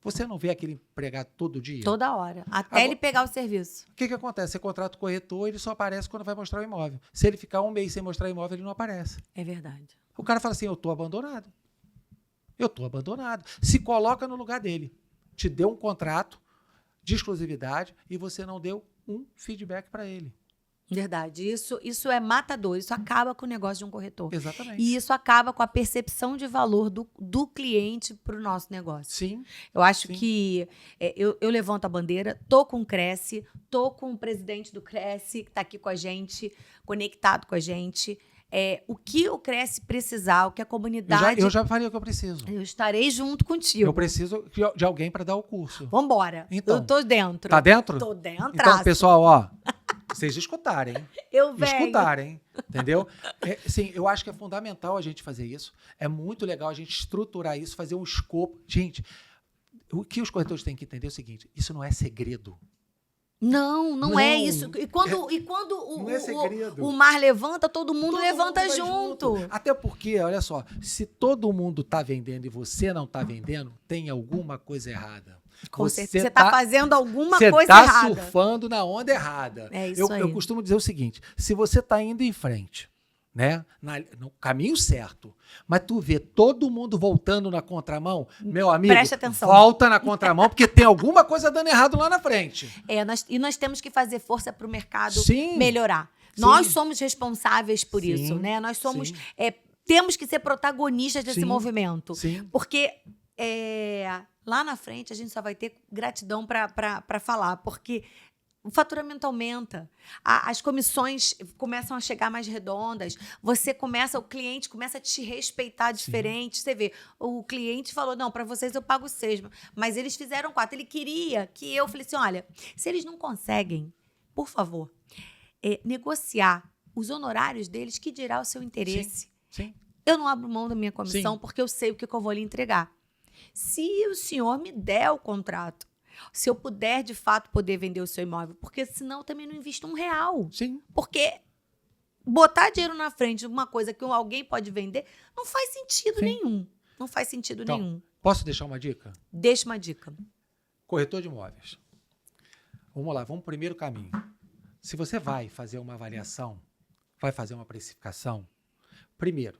você não vê aquele empregado todo dia? Toda hora. Até ele pegar o serviço. O que acontece? Você contrata o corretor, ele só aparece quando vai mostrar o imóvel. Se ele ficar um mês sem mostrar o imóvel, ele não aparece. É verdade. O cara fala assim, eu estou abandonado. Se coloca no lugar dele. Te deu um contrato de exclusividade e você não deu um feedback para ele. Verdade. Isso é matador. Isso acaba com o negócio de um corretor. Exatamente. E isso acaba com a percepção de valor do cliente para o nosso negócio. Sim. Eu acho que eu levanto a bandeira, tô com o Cresce, tô com o presidente do Cresce, que está aqui com a gente, conectado com a gente. O que o Cresce precisar, o que a comunidade... Eu já falei o que eu preciso. Eu estarei junto contigo. Eu preciso de alguém para dar o curso. Vambora. Então, eu tô dentro. Tá dentro? Tô dentro. Então, pessoal, ó... Vocês escutarem. Eu venho. Escutarem, entendeu? Sim, eu acho que é fundamental a gente fazer isso. É muito legal a gente estruturar isso, fazer um escopo. Gente, o que os corretores têm que entender é o seguinte, isso não é segredo. Não é isso. E quando o mar levanta, todo mundo levanta junto. Até porque, olha só, se todo mundo está vendendo e você não está vendendo, tem alguma coisa errada. Você está fazendo alguma coisa errada. Você está surfando na onda errada. É isso aí. Eu costumo dizer o seguinte, se você está indo em frente, né, no caminho certo, mas tu vê todo mundo voltando na contramão, meu amigo, preste atenção. Volta na contramão, porque tem alguma coisa dando errado lá na frente. Nós temos que fazer força para o mercado melhorar. Sim. Nós somos responsáveis por isso, né? Nós somos... temos que ser protagonistas desse movimento. Sim. Porque lá na frente a gente só vai ter gratidão para falar, porque o faturamento aumenta, as comissões começam a chegar mais redondas, o cliente começa a te respeitar diferente. Você vê, o cliente falou, não, para vocês eu pago 6, mas eles fizeram 4. Ele queria que eu falei assim, olha, se eles não conseguem, por favor, negociar os honorários deles, que dirá o seu interesse. Sim. Eu não abro mão da minha comissão porque eu sei o que eu vou lhe entregar. Se o senhor me der o contrato, se eu puder, de fato, poder vender o seu imóvel, porque senão eu também não invisto R$1. Sim. Porque botar dinheiro na frente de uma coisa que alguém pode vender não faz sentido nenhum. Não faz sentido nenhum. Posso deixar uma dica? Deixa uma dica. Corretor de imóveis. Vamos lá, vamos pro primeiro caminho. Se você vai fazer uma avaliação, vai fazer uma precificação, primeiro,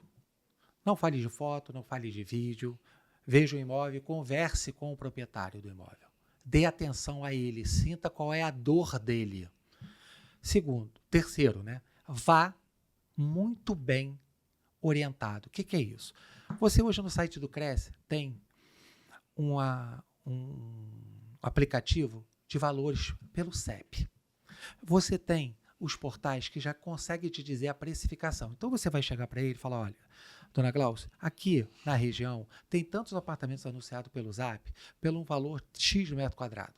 não fale de foto, não fale de vídeo, veja o imóvel, converse com o proprietário do imóvel. Dê atenção a ele, sinta qual é a dor dele. Terceiro, né? Vá muito bem orientado. O que é isso? Você hoje no site do Cresce tem um aplicativo de valores pelo CEP. Você tem os portais que já conseguem te dizer a precificação. Então você vai chegar para ele e falar, olha, dona Glaucia, aqui na região tem tantos apartamentos anunciados pelo Zap pelo valor X de metro quadrado.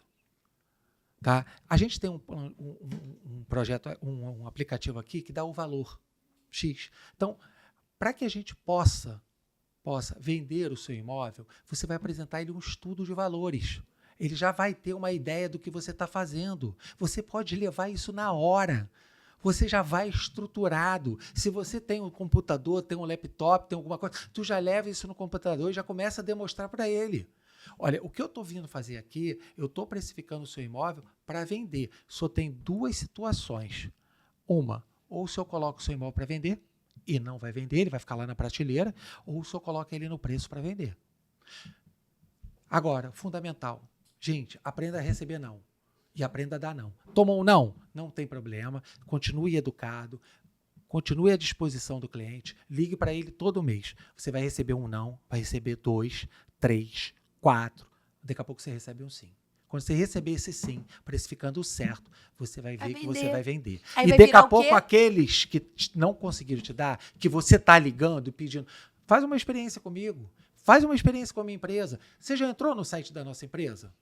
Tá? A gente tem um projeto, um aplicativo aqui que dá o valor X. Então, para que a gente possa vender o seu imóvel, você vai apresentar ele um estudo de valores. Ele já vai ter uma ideia do que você está fazendo. Você pode levar isso na hora. Você já vai estruturado. Se você tem um computador, tem um laptop, tem alguma coisa, tu já leva isso no computador e já começa a demonstrar para ele. Olha, o que eu estou vindo fazer aqui, eu estou precificando o seu imóvel para vender. Só tem duas situações. Uma, ou se eu coloco o seu imóvel para vender e não vai vender, ele vai ficar lá na prateleira, ou se eu coloco ele no preço para vender. Agora, fundamental. Gente, aprenda a receber não. E aprenda a dar não. Tomou um não? Não tem problema. Continue educado. Continue à disposição do cliente. Ligue para ele todo mês. Você vai receber um não, vai receber 2, 3, 4. Daqui a pouco você recebe um sim. Quando você receber esse sim, precificando o certo, você vai ver que você vai vender. Aí e daqui a pouco aqueles que não conseguiram te dar, que você está ligando e pedindo, faz uma experiência comigo. Faz uma experiência com a minha empresa. Você já entrou no site da nossa empresa?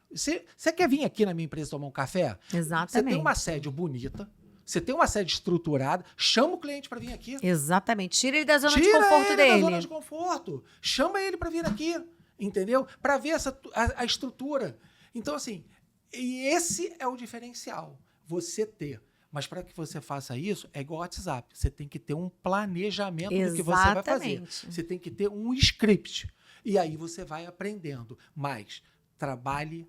Você quer vir aqui na minha empresa tomar um café? Exatamente. Você tem uma sede bonita, você tem uma sede estruturada, chama o cliente para vir aqui. Exatamente. Tira ele da zona de conforto dele. Tira ele da zona de conforto. Chama ele para vir aqui, entendeu? Para ver a estrutura. Então, assim, e esse é o diferencial. Você ter. Mas para que você faça isso, é igual ao WhatsApp. Você tem que ter um planejamento do que você vai fazer. Você tem que ter um script. E aí você vai aprendendo. Mas trabalhe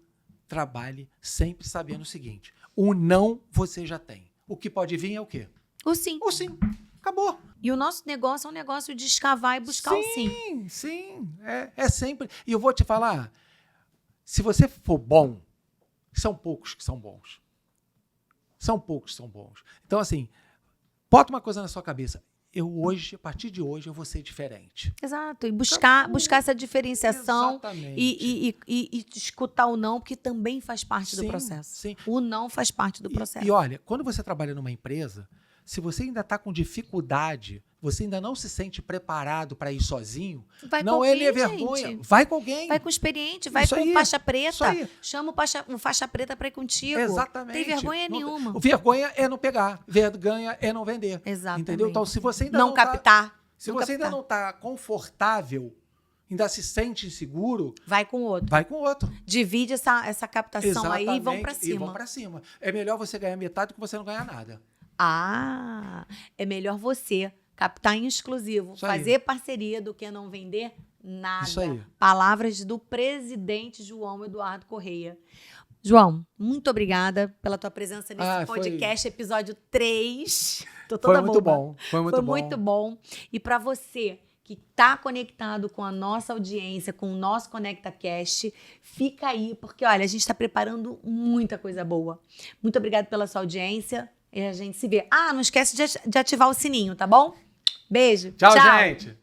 sempre sabendo o seguinte. O não você já tem. O que pode vir é o quê? O sim. O sim. Acabou. E o nosso negócio é um negócio de escavar e buscar o sim. Sim. É sempre. E eu vou te falar, se você for bom, são poucos que são bons. São poucos que são bons. Então, assim, bota uma coisa na sua cabeça. A partir de hoje, eu vou ser diferente. Exato. E buscar essa diferenciação e escutar o não, porque também faz parte do processo. Sim. O não faz parte do processo. E olha, quando você trabalha numa empresa, se você ainda está com dificuldade, você ainda não se sente preparado para ir sozinho, não é vergonha. Gente. Vai com alguém. Vai com experiente, vai com faixa preta. Chama o faixa preta para ir contigo. Exatamente. Não tem vergonha nenhuma. Vergonha é não pegar. Vergonha é não vender. Exatamente. Entendeu? Então, se você ainda não captar. Se você ainda não está confortável, ainda se sente inseguro, vai com outro. Divide essa captação. Exatamente. Aí e vão para cima. É melhor você ganhar metade do que você não ganhar nada. É melhor você captar em exclusivo, fazer parceria do que não vender nada. Isso aí. Palavras do presidente João Eduardo Correia. João, muito obrigada pela tua presença nesse podcast, episódio 3. Tô toda boba. Foi muito bom. E para você que está conectado com a nossa audiência, com o nosso ConectaCast, fica aí, porque, olha, a gente está preparando muita coisa boa. Muito obrigada pela sua audiência e a gente se vê. Não esquece de ativar o sininho, tá bom? Beijo. Tchau, gente.